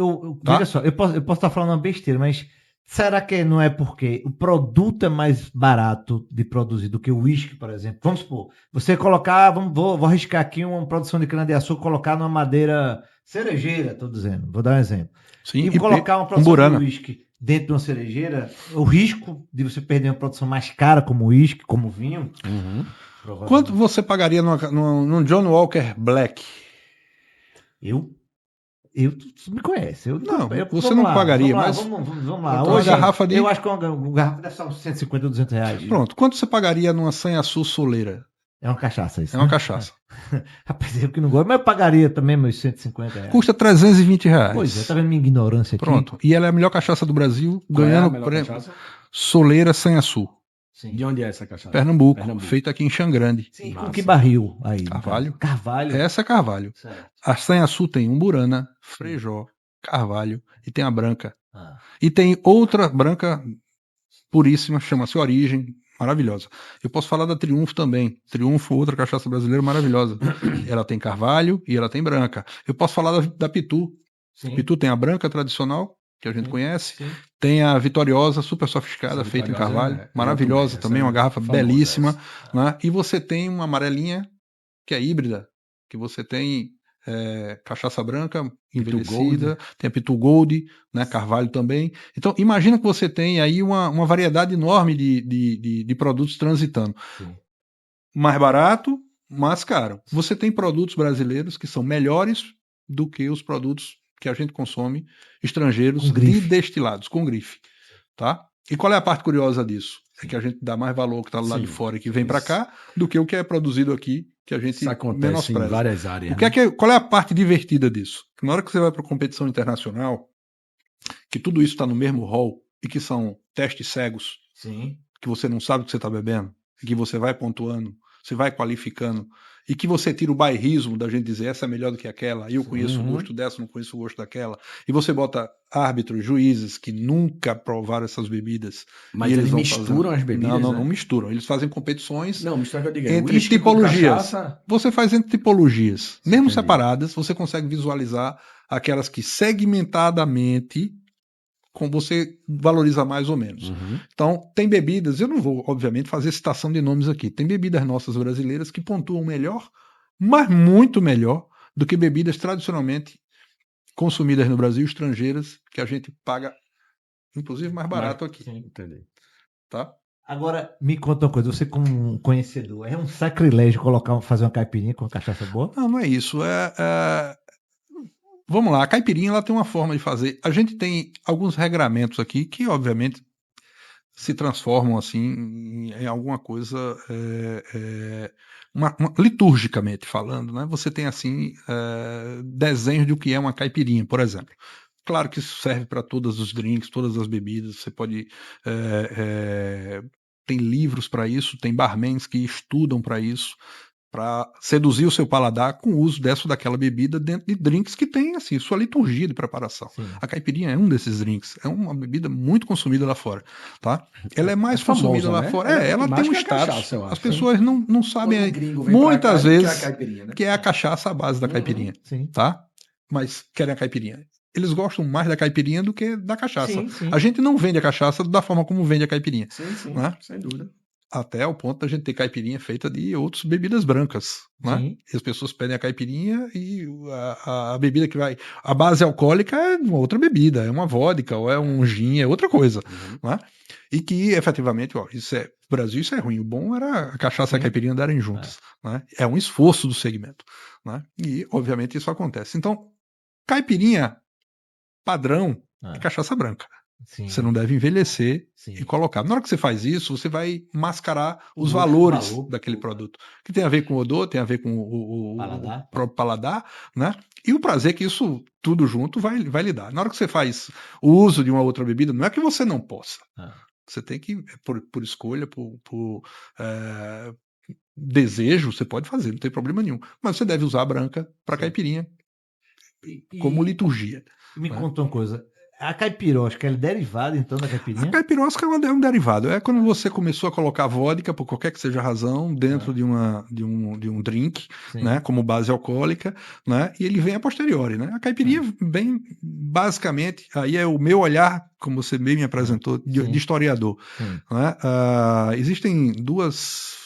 Tá? veja só, eu posso estar falando uma besteira, mas será que não é porque o produto é mais barato de produzir do que o uísque, por exemplo? Vamos supor, você colocar, vou arriscar aqui uma produção de cana-de-açúcar, colocar numa madeira cerejeira, estou dizendo, vou dar um exemplo. Sim, E colocar uma produção burana de uísque dentro de uma cerejeira, o risco de você perder uma produção mais cara como uísque, como vinho... Quanto você pagaria num John Walker Black? Tu me conhece. Não, você não pagaria, mas... Vamos lá. Uma Hoje, garrafa de... eu acho que uma garrafa deve ser uns 150 ou 200 reais. Pronto, quanto você pagaria numa Sanhaçu soleira? É uma cachaça isso, É uma né? cachaça. Rapaz, eu que não gosto, mas eu pagaria também meus 150 reais. Custa 320 reais. Pois é, tá vendo minha ignorância aqui? Pronto, e ela é a melhor cachaça do Brasil, Qual é a ganhando melhor prêmio. cachaça? Soleira Sanhaçu. Sim. De onde é essa cachaça? Pernambuco, feita aqui em Xangrande. Sim, com Massa. que barril aí? no Carvalho. caso? Carvalho. Essa é Carvalho. Certo. A Sanhaçu tem umburana, frejó, carvalho e tem a branca. Ah. E tem outra branca puríssima, chama-se Origem, maravilhosa. Eu posso falar da Triunfo também. Triunfo, outra cachaça brasileira maravilhosa. Ela tem carvalho e ela tem branca. Eu posso falar da Pitu. Sim. Pitu tem a branca tradicional, que a gente conhece. Sim. Tem a Vitoriosa, super sofisticada, Essa feita em Vitoriosa carvalho. eu Maravilhosa tomei, também, essa uma garrafa famosa, belíssima. essa. Né? E você tem uma amarelinha, que é híbrida, que você tem cachaça branca envelhecida, tem a Pitu Gold, né, carvalho também. Então, imagina que você tem aí uma variedade enorme de produtos transitando. Sim. Mais barato, mais caro. Você tem produtos brasileiros que são melhores do que os produtos que a gente consome estrangeiros Com grife. de destilados, com grife. Tá? E qual é a parte curiosa disso? É que a gente dá mais valor que está lá de Sim. fora e que vem para cá do que o que é produzido aqui, que a gente Isso acontece menospreza. em várias áreas. O que é qual é a parte divertida disso? Que na hora que você vai para competição internacional, que tudo isso está no mesmo hall e que são testes cegos, Sim. que você não sabe o que você está bebendo, que você vai pontuando, você vai qualificando, e que você tira o bairrismo da gente dizer essa é melhor do que aquela, eu conheço o gosto dessa, não conheço o gosto daquela, e você bota árbitros, juízes que nunca provaram essas bebidas. Mas e eles vão misturam as bebidas, Não né? misturam. Eles fazem competições Não, mistura que eu digo, entre uísque com tipologias. cachaça. Você faz entre tipologias, mesmo Entendi. separadas, você consegue visualizar aquelas que segmentadamente com você valoriza mais ou menos. Então, tem bebidas, eu não vou, obviamente, fazer citação de nomes aqui, tem bebidas nossas brasileiras que pontuam melhor, mas muito melhor, do que bebidas tradicionalmente consumidas no Brasil, estrangeiras, que a gente paga, inclusive, mais barato aqui. Sim. Entendi. Tá? Agora, me conta uma coisa, você como um conhecedor, é um sacrilégio fazer uma caipirinha com uma cachaça boa? Não, não é isso. Vamos lá, a caipirinha ela tem uma forma de fazer. A gente tem alguns regramentos aqui que, obviamente, se transformam assim em alguma coisa liturgicamente falando, né? Você tem assim desenhos do que é uma caipirinha, por exemplo. Claro que isso serve para todos os drinks, todas as bebidas. Você pode tem livros para isso, tem barmans que estudam para isso, para seduzir o seu paladar com o uso dessa ou daquela bebida dentro de drinks que tem assim sua liturgia de preparação. Sim. A caipirinha é um desses drinks, é uma bebida muito consumida lá fora, tá? Ela é mais consumida lá né? fora. Ela é Ela muito tem mais um que a status. cachaça, eu As acho. pessoas não sabem Quando um gringo vem pra muitas cá, ele quer a vezes caipirinha, né? que é a cachaça a base da caipirinha, Sim. tá? Mas querem a caipirinha. Eles gostam mais da caipirinha do que da cachaça. Sim, sim. A gente não vende a cachaça da forma como vende a caipirinha. Sim, né? sem dúvida. Até o ponto da gente ter caipirinha feita de outras bebidas brancas, né? Sim. E as pessoas pedem a caipirinha e a bebida que vai... A base alcoólica é uma outra bebida, é uma vodka ou é um gin, é outra coisa, né? E que, efetivamente, ó, Brasil isso é ruim. O bom era a cachaça e a caipirinha andarem juntas, né? É um esforço do segmento, né? E, obviamente, isso acontece. Então, caipirinha padrão é cachaça branca. Sim. Você não deve envelhecer Sim. e colocar. Na hora que você faz isso, você vai mascarar os gosto, valores valor. daquele produto. Que tem a ver com o odor, tem a ver com o Paladar. próprio paladar, né? E o prazer que isso tudo junto vai lhe dar. Na hora que você faz o uso de uma outra bebida, não é que você não possa. Você tem que, por escolha, por desejo, você pode fazer, não tem problema nenhum. Mas você deve usar a branca para caipirinha como liturgia. Me conta uma coisa. A caipirosca, ela é derivada, então, da A caipirinha? caipirosca é um derivado. É quando você começou a colocar vodka, por qualquer que seja a razão, dentro de um drink, Sim. né, como base alcoólica, né, e ele vem a posteriori. Né? A caipirinha vem, basicamente, aí é o meu olhar, como você bem me apresentou, de historiador. Né? Existem duas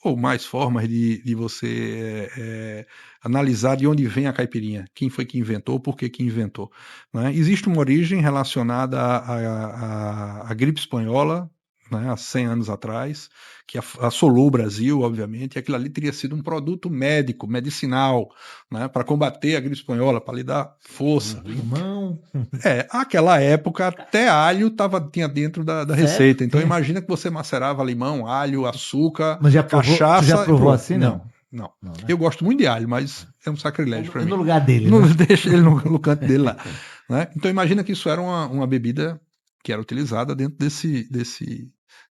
ou mais formas de você analisar de onde vem a caipirinha, quem foi que inventou, por que inventou. Né? Existe uma origem relacionada à gripe espanhola, né, há 100 anos atrás, que assolou o Brasil, obviamente, e aquilo ali teria sido um produto médico, medicinal, né, para combater a gripe espanhola, para lhe dar força. Limão. Aquela época, até alho tinha dentro da receita. Então, Tinha. imagina que você macerava limão, alho, açúcar, Mas já provou, cachaça. tu já provou pronto. assim, não? Não. Não, né? Eu gosto muito de alho, mas é um sacrilégio para mim. No lugar dele, Não né? deixa ele no canto dele lá. Né? Então, imagina que isso era uma bebida que era utilizada dentro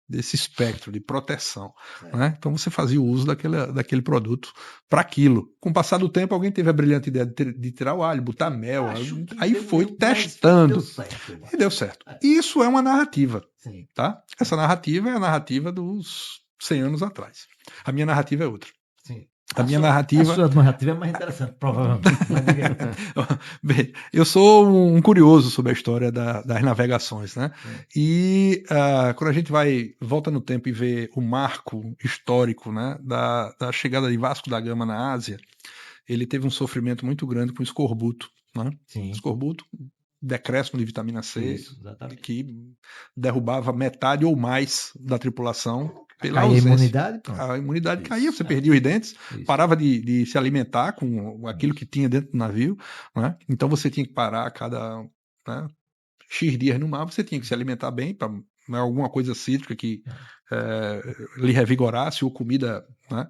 desse espectro de proteção, né? Então você fazia o uso daquele produto para aquilo. Com o passar do tempo, alguém teve a brilhante ideia de tirar o alho, botar mel, aí foi testando e deu certo. Isso é uma narrativa, Sim. tá? Essa narrativa é a narrativa dos 100 anos atrás. A minha narrativa é outra. Sim. A minha A narrativa... sua narrativa é mais interessante, provavelmente. Mas diga aí. Bem, eu sou um curioso sobre a história das navegações, né? E quando a gente volta no tempo e vê o marco histórico, né, da chegada de Vasco da Gama na Ásia, ele teve um sofrimento muito grande com escorbuto, né? Sim. Escorbuto, decréscimo de vitamina C, Isso, exatamente. que derrubava metade ou mais da tripulação pela Caía a ausência. imunidade, pronto. A imunidade Isso. caía, você perdia os dentes, Isso. parava de se alimentar com aquilo que tinha dentro do navio, né? Então você tinha que parar a cada, né, X dias no mar, você tinha que se alimentar bem para alguma coisa cítrica que lhe revigorasse, ou comida, né,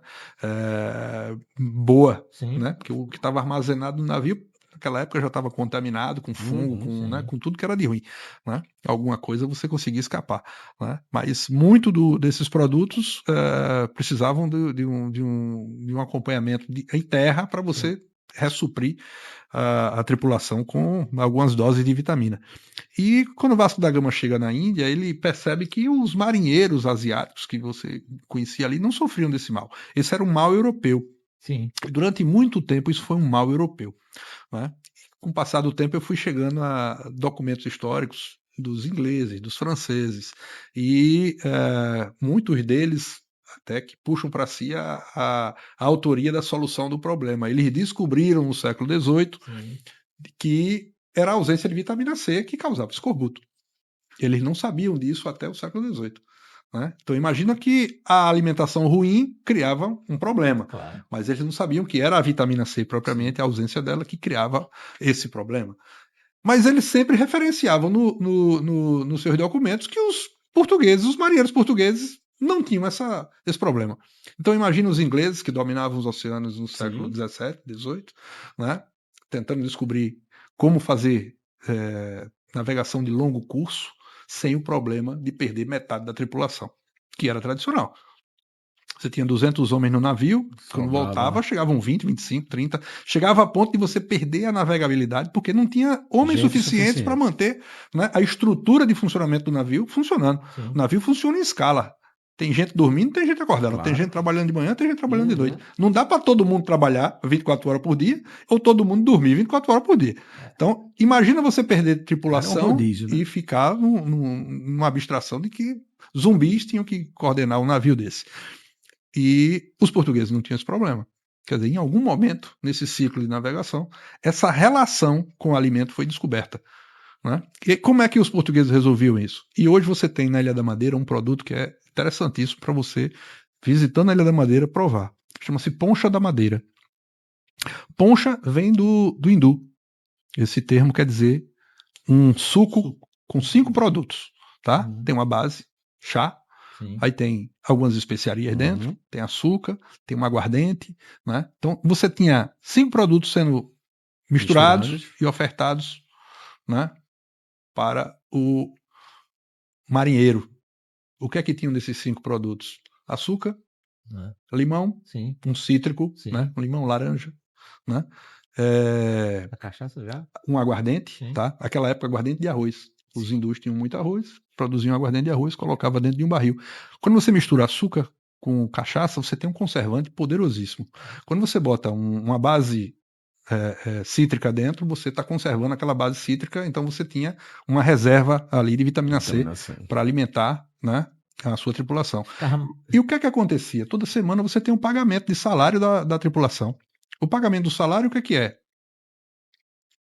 boa, Sim. né? Porque o que estava armazenado no navio naquela época já estava contaminado com fungo, sim. com tudo que era de ruim, né? Alguma coisa você conseguia escapar, né? Mas muito desses produtos precisavam de um acompanhamento em terra para você ressuprir a tripulação com algumas doses de vitamina. E quando o Vasco da Gama chega na Índia, ele percebe que os marinheiros asiáticos que você conhecia ali não sofriam desse mal. Esse era um mal europeu. Sim. Durante muito tempo isso foi um mal europeu, né? Com o passar do tempo eu fui chegando a documentos históricos dos ingleses, dos franceses, e muitos deles até que puxam para si a autoria da solução do problema. Eles descobriram no século XVIII que era a ausência de vitamina C que causava escorbuto. Eles não sabiam disso até o século XVIII. Né? Então imagina que a alimentação ruim criava um problema, Claro. mas eles não sabiam que era a vitamina C propriamente, a ausência dela, que criava esse problema. Mas eles sempre referenciavam nos seus documentos que os portugueses, os marinheiros portugueses, não tinham esse problema. Então imagina os ingleses que dominavam os oceanos no século XVII, XVIII, né? Tentando descobrir como fazer navegação de longo curso sem o problema de perder metade da tripulação, que era tradicional. Você tinha 200 homens no navio, quando voltava, chegavam 20, 25, 30. Chegava a ponto de você perder a navegabilidade, porque não tinha homens suficientes para manter, né, a estrutura de funcionamento do navio funcionando. Sim. O navio funciona em escala. Tem gente dormindo, tem gente acordando. Claro. Tem gente trabalhando de manhã, tem gente trabalhando de noite. Não dá para todo mundo trabalhar 24 horas por dia ou todo mundo dormir 24 horas por dia. Então, imagina você perder tripulação rodízio, né? e ficar numa abstração de que zumbis tinham que coordenar um navio desse. E os portugueses não tinham esse problema. Quer dizer, em algum momento, nesse ciclo de navegação, essa relação com o alimento foi descoberta. Né? E como é que os portugueses resolviam isso? E hoje você tem na Ilha da Madeira um produto que é interessantíssimo para você, visitando a Ilha da Madeira, provar. Chama-se poncha da madeira. Poncha vem do hindu. Esse termo quer dizer um suco com 5 produtos. Tá? Tem uma base, chá. Sim. Aí tem algumas especiarias dentro, tem açúcar, tem um aguardente, né? Então você tinha 5 produtos sendo misturados e ofertados, né, para o marinheiro. O que é que tinham desses 5 produtos? Açúcar, limão, Sim. um cítrico, né? Um limão laranja, né? A cachaça já? Um aguardente, Sim. tá? Aquela época aguardente de arroz. Os hindus tinham muito arroz, produziam aguardente de arroz, colocava dentro de um barril. Quando você mistura açúcar com cachaça, você tem um conservante poderosíssimo. Quando você bota uma base cítrica dentro, você está conservando aquela base cítrica, então você tinha uma reserva ali de vitamina C para alimentar, né, a sua tripulação. E o que é que acontecia? Toda semana você tem um pagamento de salário da tripulação. O pagamento do salário, o que é que é?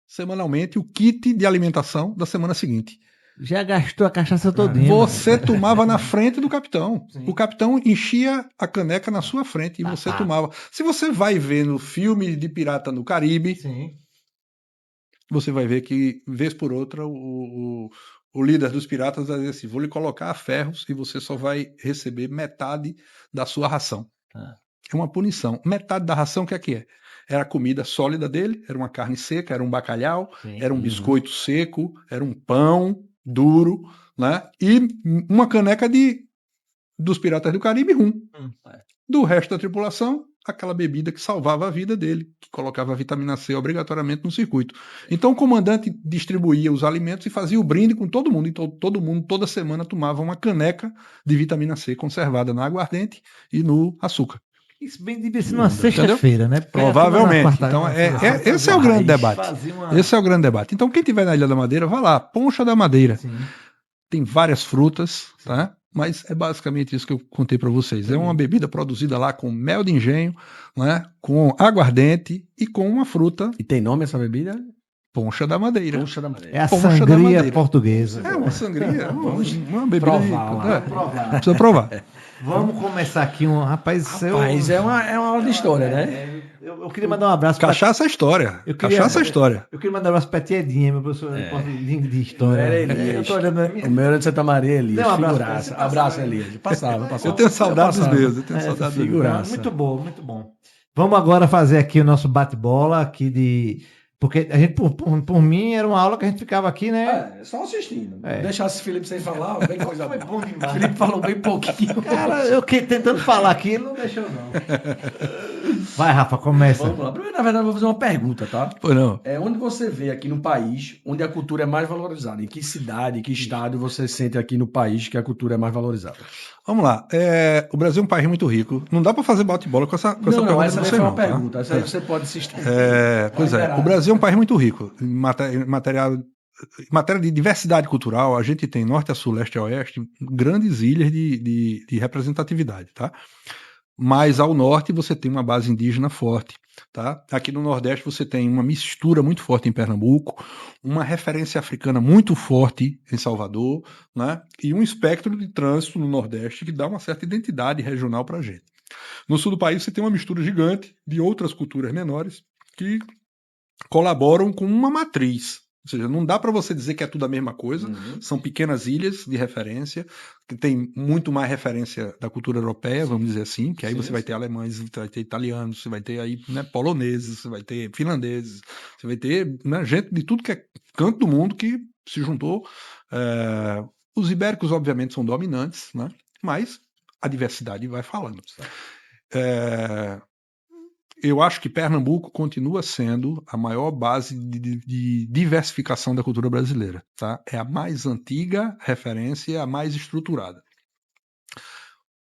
Semanalmente, o kit de alimentação da semana seguinte. Já gastou a cachaça todinha. Você tomava na frente do capitão. Sim. O capitão enchia a caneca na sua frente e você tomava. Se você vai ver no filme de Pirata no Caribe, Sim. você vai ver que, vez por outra, o líder dos piratas vai dizer assim: vou lhe colocar a ferros e você só vai receber metade da sua ração. É uma punição. Metade da ração, o que é? Era a comida sólida dele, era uma carne seca, era um bacalhau, era um biscoito seco, era um pão duro, né? E uma caneca de dos Piratas do Caribe, rum. É. Do resto da tripulação, aquela bebida que salvava a vida dele, que colocava a vitamina C obrigatoriamente no circuito. Então o comandante distribuía os alimentos e fazia o brinde com todo mundo. Então todo mundo, toda semana, tomava uma caneca de vitamina C conservada na aguardente e no açúcar. Isso bem devia ser numa sexta-feira, né? Porque Provavelmente. na Então, quarta- esse é o grande debate. fazia uma- Esse é o grande debate. Então, quem tiver na Ilha da Madeira, vá lá, Poncha da Madeira. Sim. Tem várias frutas, tá? Mas é basicamente isso que eu contei para vocês. É uma bebida produzida lá com mel de engenho, né? Com aguardente e com uma fruta, E tem nome essa bebida? Poncha da Madeira. Poncha da Madeira. É a Poncha da sangria Madeira. portuguesa. É uma sangria, uma bebida. provar lá. Precisa provar. Vamos começar aqui um. Rapaz, Rapaz, é uma aula de história, né? Eu queria mandar um abraço Cachaça é história. Eu queria- Cachaça é história. Eu queria mandar um abraço pra Tia Edinha, meu professor de história. Era Elias. Eu tô olhando na minha. O meu era de Santa Maria, Elias. Dê um abraço Figuraça. pra ele. Abraço, Elias. Passava. Eu tenho saudades passava. mesmo. Eu tenho saudades mesmo. figuraça. Muito bom, muito bom. Vamos agora fazer aqui o nosso bate-bola aqui de. Porque a gente, por mim, era uma aula que a gente ficava aqui, né? É, só assistindo. É. Deixasse o Felipe sem falar, bem coisa Foi boa. bom demais. O Felipe falou bem pouquinho. Cara, eu tentando falar aqui, ele não deixou, não. Vai, Rafa, começa. Vamos lá. Primeiro, na verdade, eu vou fazer uma pergunta, tá? Pois não. É onde você vê aqui no país, onde a cultura é mais valorizada? Em que cidade, em que estado você sente aqui no país que a cultura é mais valorizada? Vamos lá. O Brasil é um país muito rico. Não dá para fazer bate-bola com essa pergunta essa de aí você, foi uma não. Tá? pergunta. Essa aí você pode se estender. Pois é. Liberado. O Brasil é um país muito rico. Em matéria de diversidade cultural, a gente tem norte a sul, leste a oeste, grandes ilhas de representatividade, tá? Mas ao norte você tem uma base indígena forte, tá? Aqui no Nordeste você tem uma mistura muito forte em Pernambuco, uma referência africana muito forte em Salvador, né? E um espectro de trânsito no Nordeste que dá uma certa identidade regional para a gente. No sul do país você tem uma mistura gigante de outras culturas menores que colaboram com uma matriz. Ou seja, não dá para você dizer que é tudo a mesma coisa. São pequenas ilhas de referência, que tem muito mais referência da cultura europeia, vamos dizer assim, que aí você vai ter alemães, você vai ter italianos, você vai ter aí, né, poloneses, você vai ter finlandeses, você vai ter, né, gente de tudo que é canto do mundo que se juntou. Os ibéricos, obviamente, são dominantes, né, mas a diversidade vai falando. Eu acho que Pernambuco continua sendo a maior base de diversificação da cultura brasileira. Tá? É a mais antiga referência, a mais estruturada.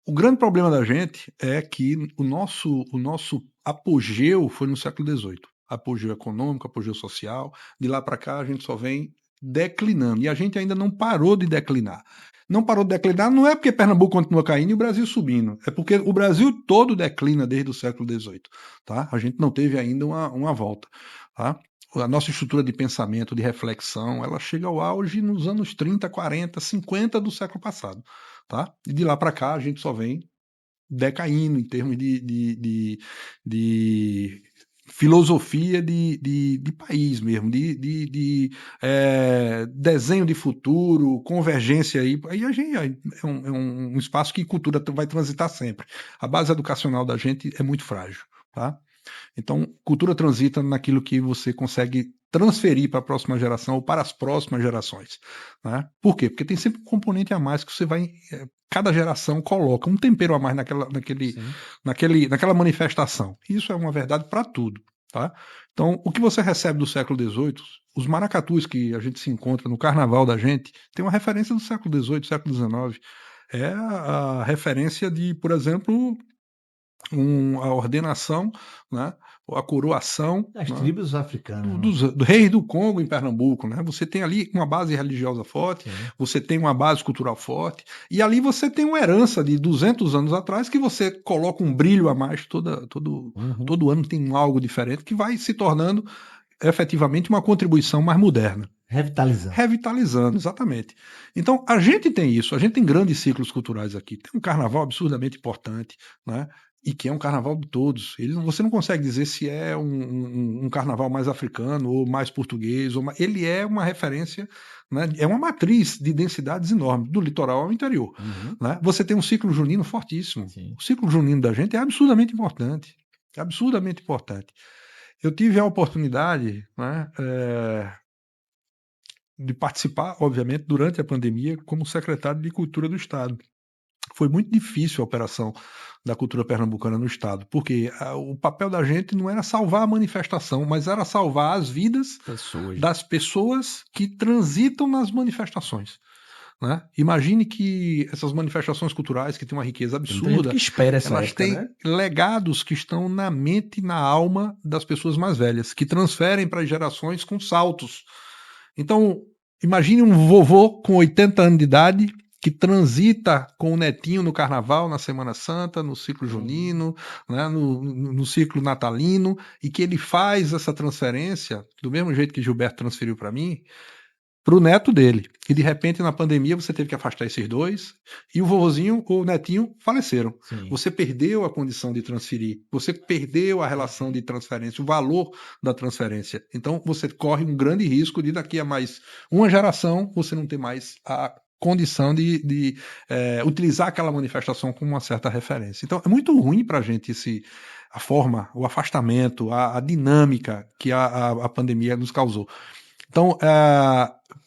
O grande problema da gente é que o nosso apogeu foi no século XVIII. Apogeu econômico, apogeu social. De lá para cá a gente só vem declinando. E a gente ainda não parou de declinar. Não parou de declinar não é porque Pernambuco continua caindo e o Brasil subindo. É porque o Brasil todo declina desde o século XVIII. Tá? A gente não teve ainda uma volta. Tá? A nossa estrutura de pensamento, de reflexão, ela chega ao auge nos anos 30, 40, 50 do século passado. Tá? E de lá para cá a gente só vem decaindo em termos de filosofia de país mesmo, desenho de futuro, convergência aí a gente é um espaço que cultura vai transitar sempre. A base educacional da gente é muito frágil, tá? Então, cultura transita naquilo que você consegue transferir para a próxima geração ou para as próximas gerações. Né? Por quê? Porque tem sempre um componente a mais que você vai. Cada geração coloca um tempero a mais naquela manifestação. Isso é uma verdade para tudo. Tá? Então, o que você recebe do século XVIII, os maracatus que a gente se encontra no carnaval da gente, tem uma referência do século XVIII, século XIX. É a referência de, por exemplo, a ordenação, né, a coroação As né, tribos africanas. do rei do Congo em Pernambuco. Né? Você tem ali uma base religiosa forte, você tem uma base cultural forte, e ali você tem uma herança de 200 anos atrás que você coloca um brilho a mais todo ano, tem algo diferente que vai se tornando efetivamente uma contribuição mais moderna. Revitalizando, exatamente. Então, a gente tem isso, a gente tem grandes ciclos culturais aqui. Tem um carnaval absurdamente importante, né? E que é um carnaval de todos. Você não consegue dizer se é um carnaval mais africano ou mais português. Ele é uma referência, né? É uma matriz de densidades enormes, do litoral ao interior. Né? Você tem um ciclo junino fortíssimo. Sim. O ciclo junino da gente é absurdamente importante. Absurdamente importante. Eu tive a oportunidade, né, de participar, obviamente, durante a pandemia, como secretário de Cultura do Estado. foi muito difícil a operação da cultura pernambucana no Estado, porque o papel da gente não era salvar a manifestação, mas era salvar as vidas das pessoas que transitam nas manifestações. Né? Imagine que essas manifestações culturais, que têm uma riqueza absurda, que espera essa elas época, têm né? legados que estão na mente e na alma das pessoas mais velhas, que transferem para as gerações com saltos. Então, imagine um vovô com 80 anos de idade que transita com o netinho no carnaval, na Semana Santa, no ciclo junino, né, no ciclo natalino, e que ele faz essa transferência, do mesmo jeito que Gilberto transferiu para mim, para o neto dele. E de repente, na pandemia, você teve que afastar esses dois, e o vovozinho ou o netinho faleceram. Sim. Você perdeu a condição de transferir, você perdeu a relação de transferência, o valor da transferência. Então, você corre um grande risco de daqui a mais uma geração, você não ter mais a condição de utilizar aquela manifestação como uma certa referência. Então, é muito ruim para a gente a forma, o afastamento, a dinâmica que a pandemia nos causou. Então,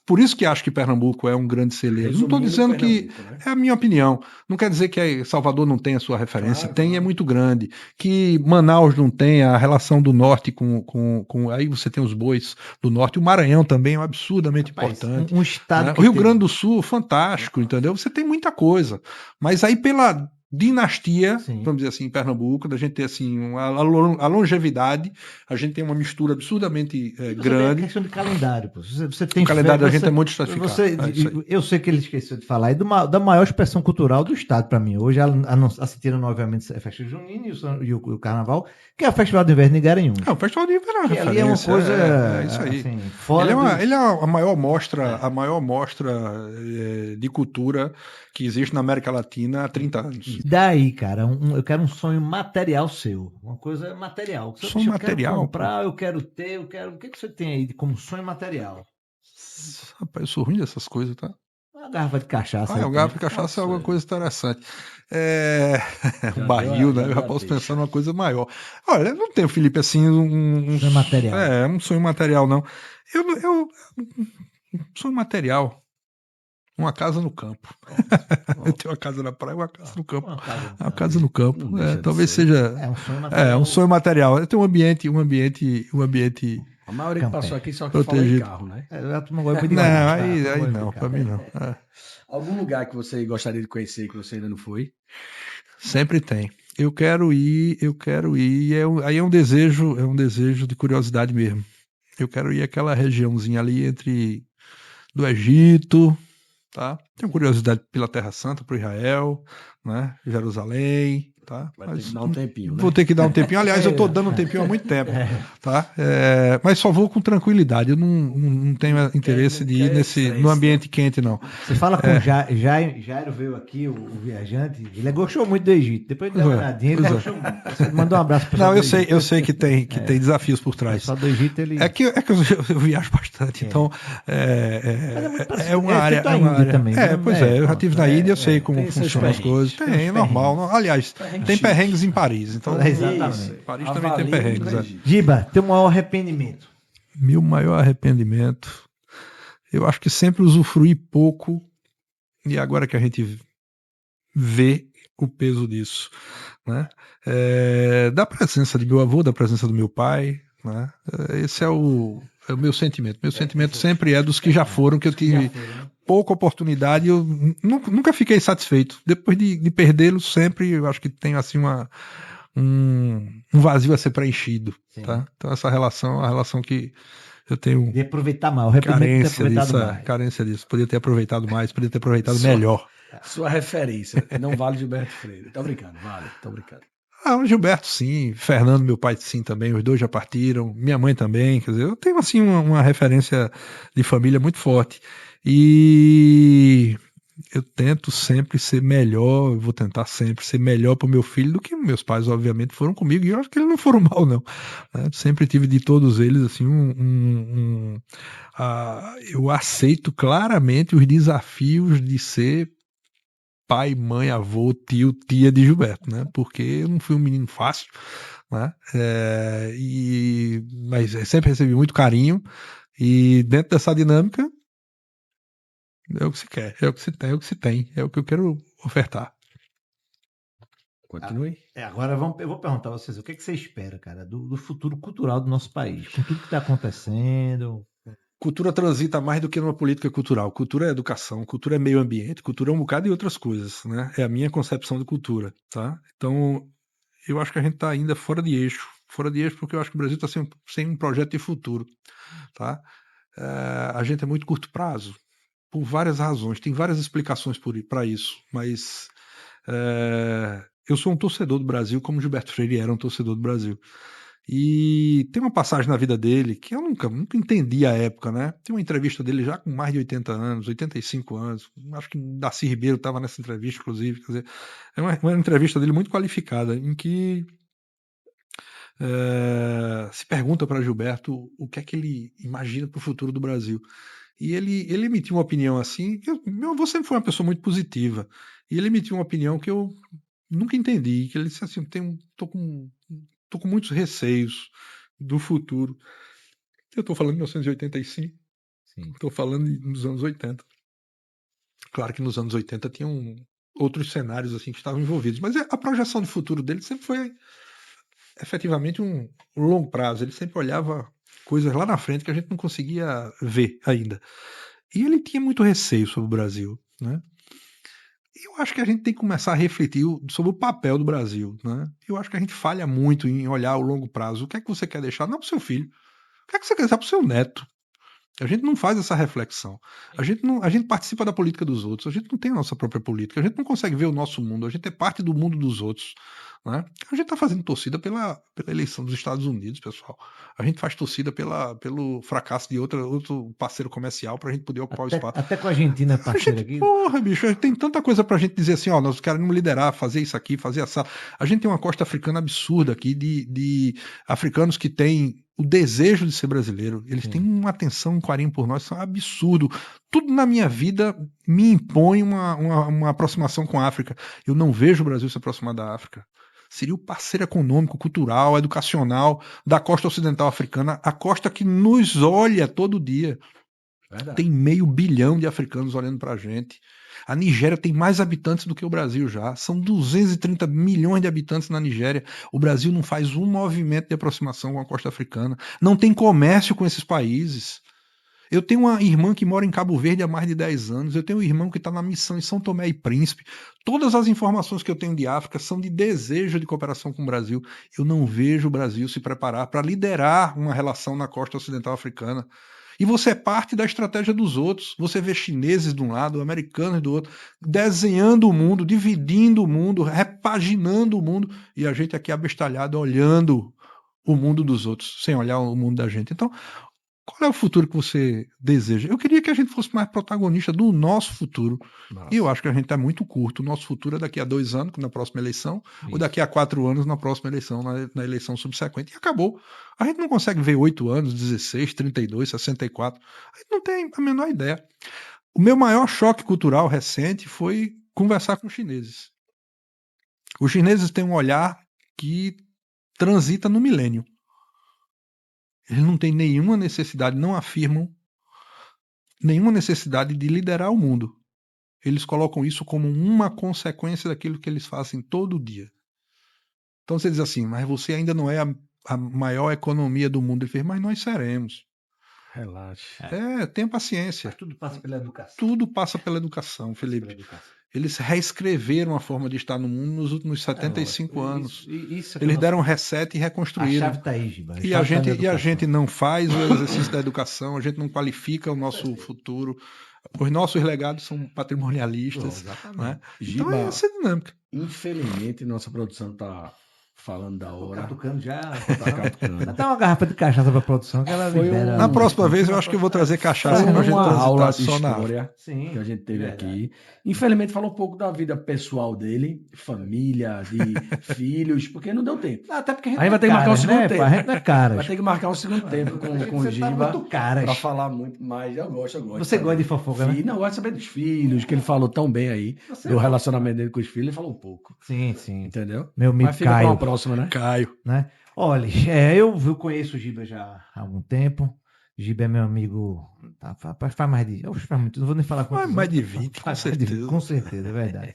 por isso que acho que Pernambuco é um grande celeiro. Não estou dizendo que né? é a minha opinião. Não quer dizer que Salvador não tenha a sua referência. Claro, tem, claro. é muito grande. Que Manaus não tem a relação do norte com aí você tem os bois do norte. O Maranhão também é absurdamente importante. Um estado Né? que O Rio teve- Grande do Sul, fantástico, entendeu? Você tem muita coisa. Mas aí pela dinastia, Sim. vamos dizer assim, em Pernambuco, da gente ter assim a longevidade, a gente tem uma mistura absurdamente Você tem grande. a questão de calendário, pô. Você tem O calendário da você- gente é muito estratificado. É isso aí. eu sei que ele esqueceu de falar, da maior expressão cultural do estado para mim. Hoje, assistindo obviamente a festa junina e o carnaval, que é o Festival de Inverno de Garanhuns. O Festival de Inverno é uma Que ali é uma referência. coisa É isso aí. assim, fora Ele é a maior É. mostra de cultura que existe na América Latina há 30 anos. Daí, cara, eu quero um sonho material seu. Uma coisa material. Seu Sonho bicho, material, eu quero comprar, eu quero ter, eu quero. O que você tem aí como sonho material? Rapaz, eu sou ruim dessas coisas, tá? Uma garrafa de cachaça. O garfo de cachaça é alguma coisa interessante. Um barril, né? Eu já posso pensar numa coisa maior. Olha, eu não tenho, Felipe, assim, Sonho material. um sonho material, não. Sonho material. Uma casa no campo. Eu tenho uma casa na praia e uma casa no campo. Uma casa no campo. Talvez seja. É um sonho material. Um sonho material. Eu tenho um ambiente. A maioria que passou aqui só que protegido. fala em carro, né? Não, aí não, pra mim não. Algum lugar que você gostaria de conhecer que você ainda não foi? Sempre tem. Eu quero ir. Aí é um desejo de curiosidade mesmo. Eu quero ir àquela regiãozinha ali do Egito, tá? Tenho curiosidade pela Terra Santa, por Israel, né? Jerusalém, tá? Vai ter que dar um tempinho, né? Vou ter que dar um tempinho. Aliás, eu estou dando um tempinho há muito tempo, tá? Mas só vou com tranquilidade. Eu não tenho interesse de ir no ambiente quente, não. Você fala com Jairo veio aqui, o viajante, ele gostou muito do Egito. Depois de dar uma olhadinha, ele gostou muito. Você mandou um abraço para Não, eu sei que tem desafios por trás. Só do Egito ele. É que eu viajo bastante, então é uma área. É uma área também. Pois eu já estive na Índia, eu sei como funcionam as coisas. Tem, normal. Aliás, tem perrengues em Paris, então. Exatamente. Paris também tem perrengues. Giba, teu maior arrependimento? Meu maior arrependimento, eu acho que sempre usufruí pouco, e agora que a gente vê o peso disso, né? Da presença de meu avô, da presença do meu pai, né? Esse é o meu sentimento. Meu sentimento sempre é dos que já foram, que eu tive pouca oportunidade, eu nunca fiquei satisfeito. Depois de perdê-los, sempre eu acho que tenho assim um vazio a ser preenchido, tá? Então essa relação é uma relação que eu tenho de aproveitar mal, carência disso. Podia ter aproveitado mais, podia ter aproveitado melhor. Sua referência não vale Gilberto Freire. Tô brincando, vale, tô brincando. O Gilberto sim, Fernando, meu pai sim também, os dois já partiram, minha mãe também, quer dizer, eu tenho assim uma referência de família muito forte. E eu tento sempre ser melhor, eu vou tentar sempre ser melhor para o meu filho do que meus pais, obviamente, foram comigo, e eu acho que eles não foram mal, não. Sempre tive de todos eles, assim, eu aceito claramente os desafios de ser pai, mãe, avô, tio, tia de Gilberto, né? Porque eu não fui um menino fácil, né? Mas sempre recebi muito carinho, e dentro dessa dinâmica, é o que se quer, é o que se tem, é o que eu quero ofertar. Continue. Agora eu vou perguntar a vocês, o que é que você espera, cara, do futuro cultural do nosso país? Com tudo que está acontecendo. Cultura transita mais do que numa política cultural. Cultura é educação, cultura é meio ambiente, cultura é um bocado de outras coisas, né? É a minha concepção de cultura, tá? Então, eu acho que a gente está ainda fora de eixo porque eu acho que o Brasil está sem um projeto de futuro, tá? A gente é muito curto prazo, por várias razões, tem várias explicações para isso, mas eu sou um torcedor do Brasil, como Gilberto Freire era um torcedor do Brasil. E tem uma passagem na vida dele que eu nunca entendi a época, né? Tem uma entrevista dele já com mais de 80 anos, 85 anos. Acho que Darcy Ribeiro estava nessa entrevista, inclusive. Quer dizer, é uma entrevista dele muito qualificada, em que se pergunta para Gilberto o que é que ele imagina para o futuro do Brasil. E ele emitiu uma opinião assim. Meu avô sempre foi uma pessoa muito positiva. E ele emitiu uma opinião que eu nunca entendi. Que ele disse assim: tô com muitos receios do futuro. Eu estou falando de 1985, estou falando nos anos 80. Claro que nos anos 80 tinham outros cenários assim que estavam envolvidos, mas a projeção de futuro dele sempre foi efetivamente um longo prazo. Ele sempre olhava coisas lá na frente que a gente não conseguia ver ainda. E ele tinha muito receio sobre o Brasil, né? Eu acho que a gente tem que começar a refletir sobre o papel do Brasil, né? Eu acho que a gente falha muito em olhar o longo prazo. O que é que você quer deixar? Não para o seu filho. O que é que você quer deixar para o seu neto? A gente não faz essa reflexão. A gente participa da política dos outros. A gente não tem a nossa própria política. A gente não consegue ver o nosso mundo. A gente é parte do mundo dos outros, né? A gente está fazendo torcida pela eleição dos Estados Unidos, pessoal. A gente faz torcida pelo fracasso de outro parceiro comercial para a gente poder ocupar o espaço. Até com a Argentina parceira aqui. Porra, bicho, a gente tem tanta coisa pra gente dizer assim, ó, nós queremos liderar, fazer isso aqui, fazer essa. A gente tem uma costa africana absurda aqui de africanos que têm o desejo de ser brasileiro. Eles têm uma atenção, um carinho por nós, isso é um absurdo. Tudo na minha vida me impõe uma aproximação com a África. Eu não vejo o Brasil se aproximar da África. Seria o parceiro econômico, cultural, educacional da costa ocidental africana, a costa que nos olha todo dia. Verdade. Tem 500 milhão de africanos olhando pra gente. A Nigéria tem mais habitantes do que o Brasil já. São 230 milhões de habitantes na Nigéria. O Brasil não faz um movimento de aproximação com a costa africana. Não tem comércio com esses países. Eu tenho uma irmã que mora em Cabo Verde há mais de 10 anos. Eu tenho um irmão que está na missão em São Tomé e Príncipe. Todas as informações que eu tenho de África são de desejo de cooperação com o Brasil. Eu não vejo o Brasil se preparar para liderar uma relação na costa ocidental africana. E você é parte da estratégia dos outros. Você vê chineses de um lado, americanos do outro, desenhando o mundo, dividindo o mundo, repaginando o mundo, e a gente aqui abestalhado olhando o mundo dos outros, sem olhar o mundo da gente. Então, qual é o futuro que você deseja? Eu queria que a gente fosse mais protagonista do nosso futuro. Nossa. E eu acho que a gente está muito curto. O nosso futuro é daqui a 2 anos, na próxima eleição, ou daqui a 4 anos, na próxima eleição, na eleição subsequente. E acabou. A gente não consegue ver 8 anos, 16, 32, 64. A gente não tem a menor ideia. O meu maior choque cultural recente foi conversar com os chineses. Os chineses têm um olhar que transita no milênio. Eles não têm nenhuma necessidade, não afirmam nenhuma necessidade de liderar o mundo. Eles colocam isso como uma consequência daquilo que eles fazem todo dia. Então você diz assim, mas você ainda não é a maior economia do mundo. Ele fez, mas nós seremos. Relaxa. Tenha paciência. Mas tudo passa pela educação. Tudo passa pela educação, Felipe. Pela educação. Eles reescreveram a forma de estar no mundo nos últimos 75 anos. Isso é que Eles o deram um nosso- reset e A reconstruíram. chave tá aí, Giba. E a gente não faz o exercício da educação, a gente não qualifica o nosso futuro. Os nossos legados são patrimonialistas. Exatamente. Né? Então Giba, é essa dinâmica. infelizmente, nossa produção está falando da Tô hora. catucando já. Tá catucando. Dá uma garrafa de cachaça pra produção que ela Foi libera. Na próxima vez eu acho que eu vou trazer cachaça Foi pra gente uma aula transitar de só na África. história Sim. que a gente teve verdade. aqui. Infelizmente falou um pouco da vida pessoal dele, família, de filhos, porque não deu tempo. Até porque A gente vai ter que marcar um segundo tempo. A gente não é cara. Vai ter que marcar um segundo tempo com o Você tá Giba muito caras. para falar muito mais. Eu gosto. Você gosta de fofoca, né? Não, eu gosto de saber dos filhos, que ele falou tão bem aí, Você do é relacionamento dele com os filhos, ele falou um pouco. Sim, sim. Entendeu? Meu amigo Mas fica para Caio, uma próxima, né? Caio. né? Olha, eu conheço o Giba já há algum tempo. Giba é meu amigo. Faz mais de. Faz muito. Não vou nem falar quantos Mais de anos. 20, com Faz mais de 20, certeza. com certeza, é verdade.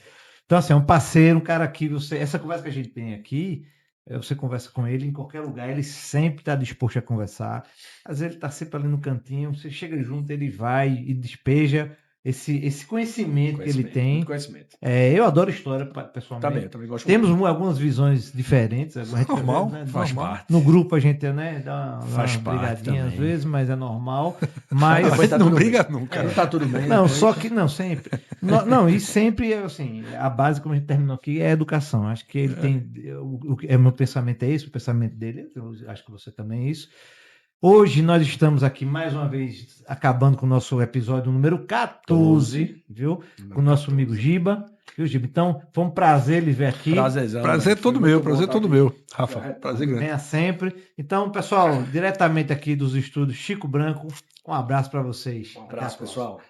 Então, assim, é um parceiro, um cara que essa conversa que a gente tem aqui, você conversa com ele em qualquer lugar, ele sempre está disposto a conversar. Às vezes ele está sempre ali no cantinho, você chega junto, ele vai e despeja esse conhecimento que ele tem. Muito conhecimento. Eu adoro história, pessoalmente. Eu também gosto Temos muito. algumas visões diferentes. A gente, Normal, né, faz normal. parte. No grupo a gente dá Faz uma parte brigadinha às também. vezes, mas é normal. Mas Depois tá não tudo briga bem. nunca. Tá tudo bem. não, depois. só que não, sempre. Não, e sempre, assim, a base, como a gente terminou aqui, é a educação. Acho que ele tem. Meu pensamento é esse, o pensamento dele, eu acho que você também é isso. Hoje nós estamos aqui mais uma vez acabando com o nosso episódio número 14, viu? Com o nosso amigo Giba. Viu, Giba? Então, foi um prazer lhe ver aqui. Prazerzão. Prazer velho. Foi todo muito meu, bom prazer tá todo aqui. meu. Rafa, prazer grande. Venha sempre. Então, pessoal, diretamente aqui dos estúdios Chico Branco, um abraço para vocês. Um Até a abraço, próxima. pessoal.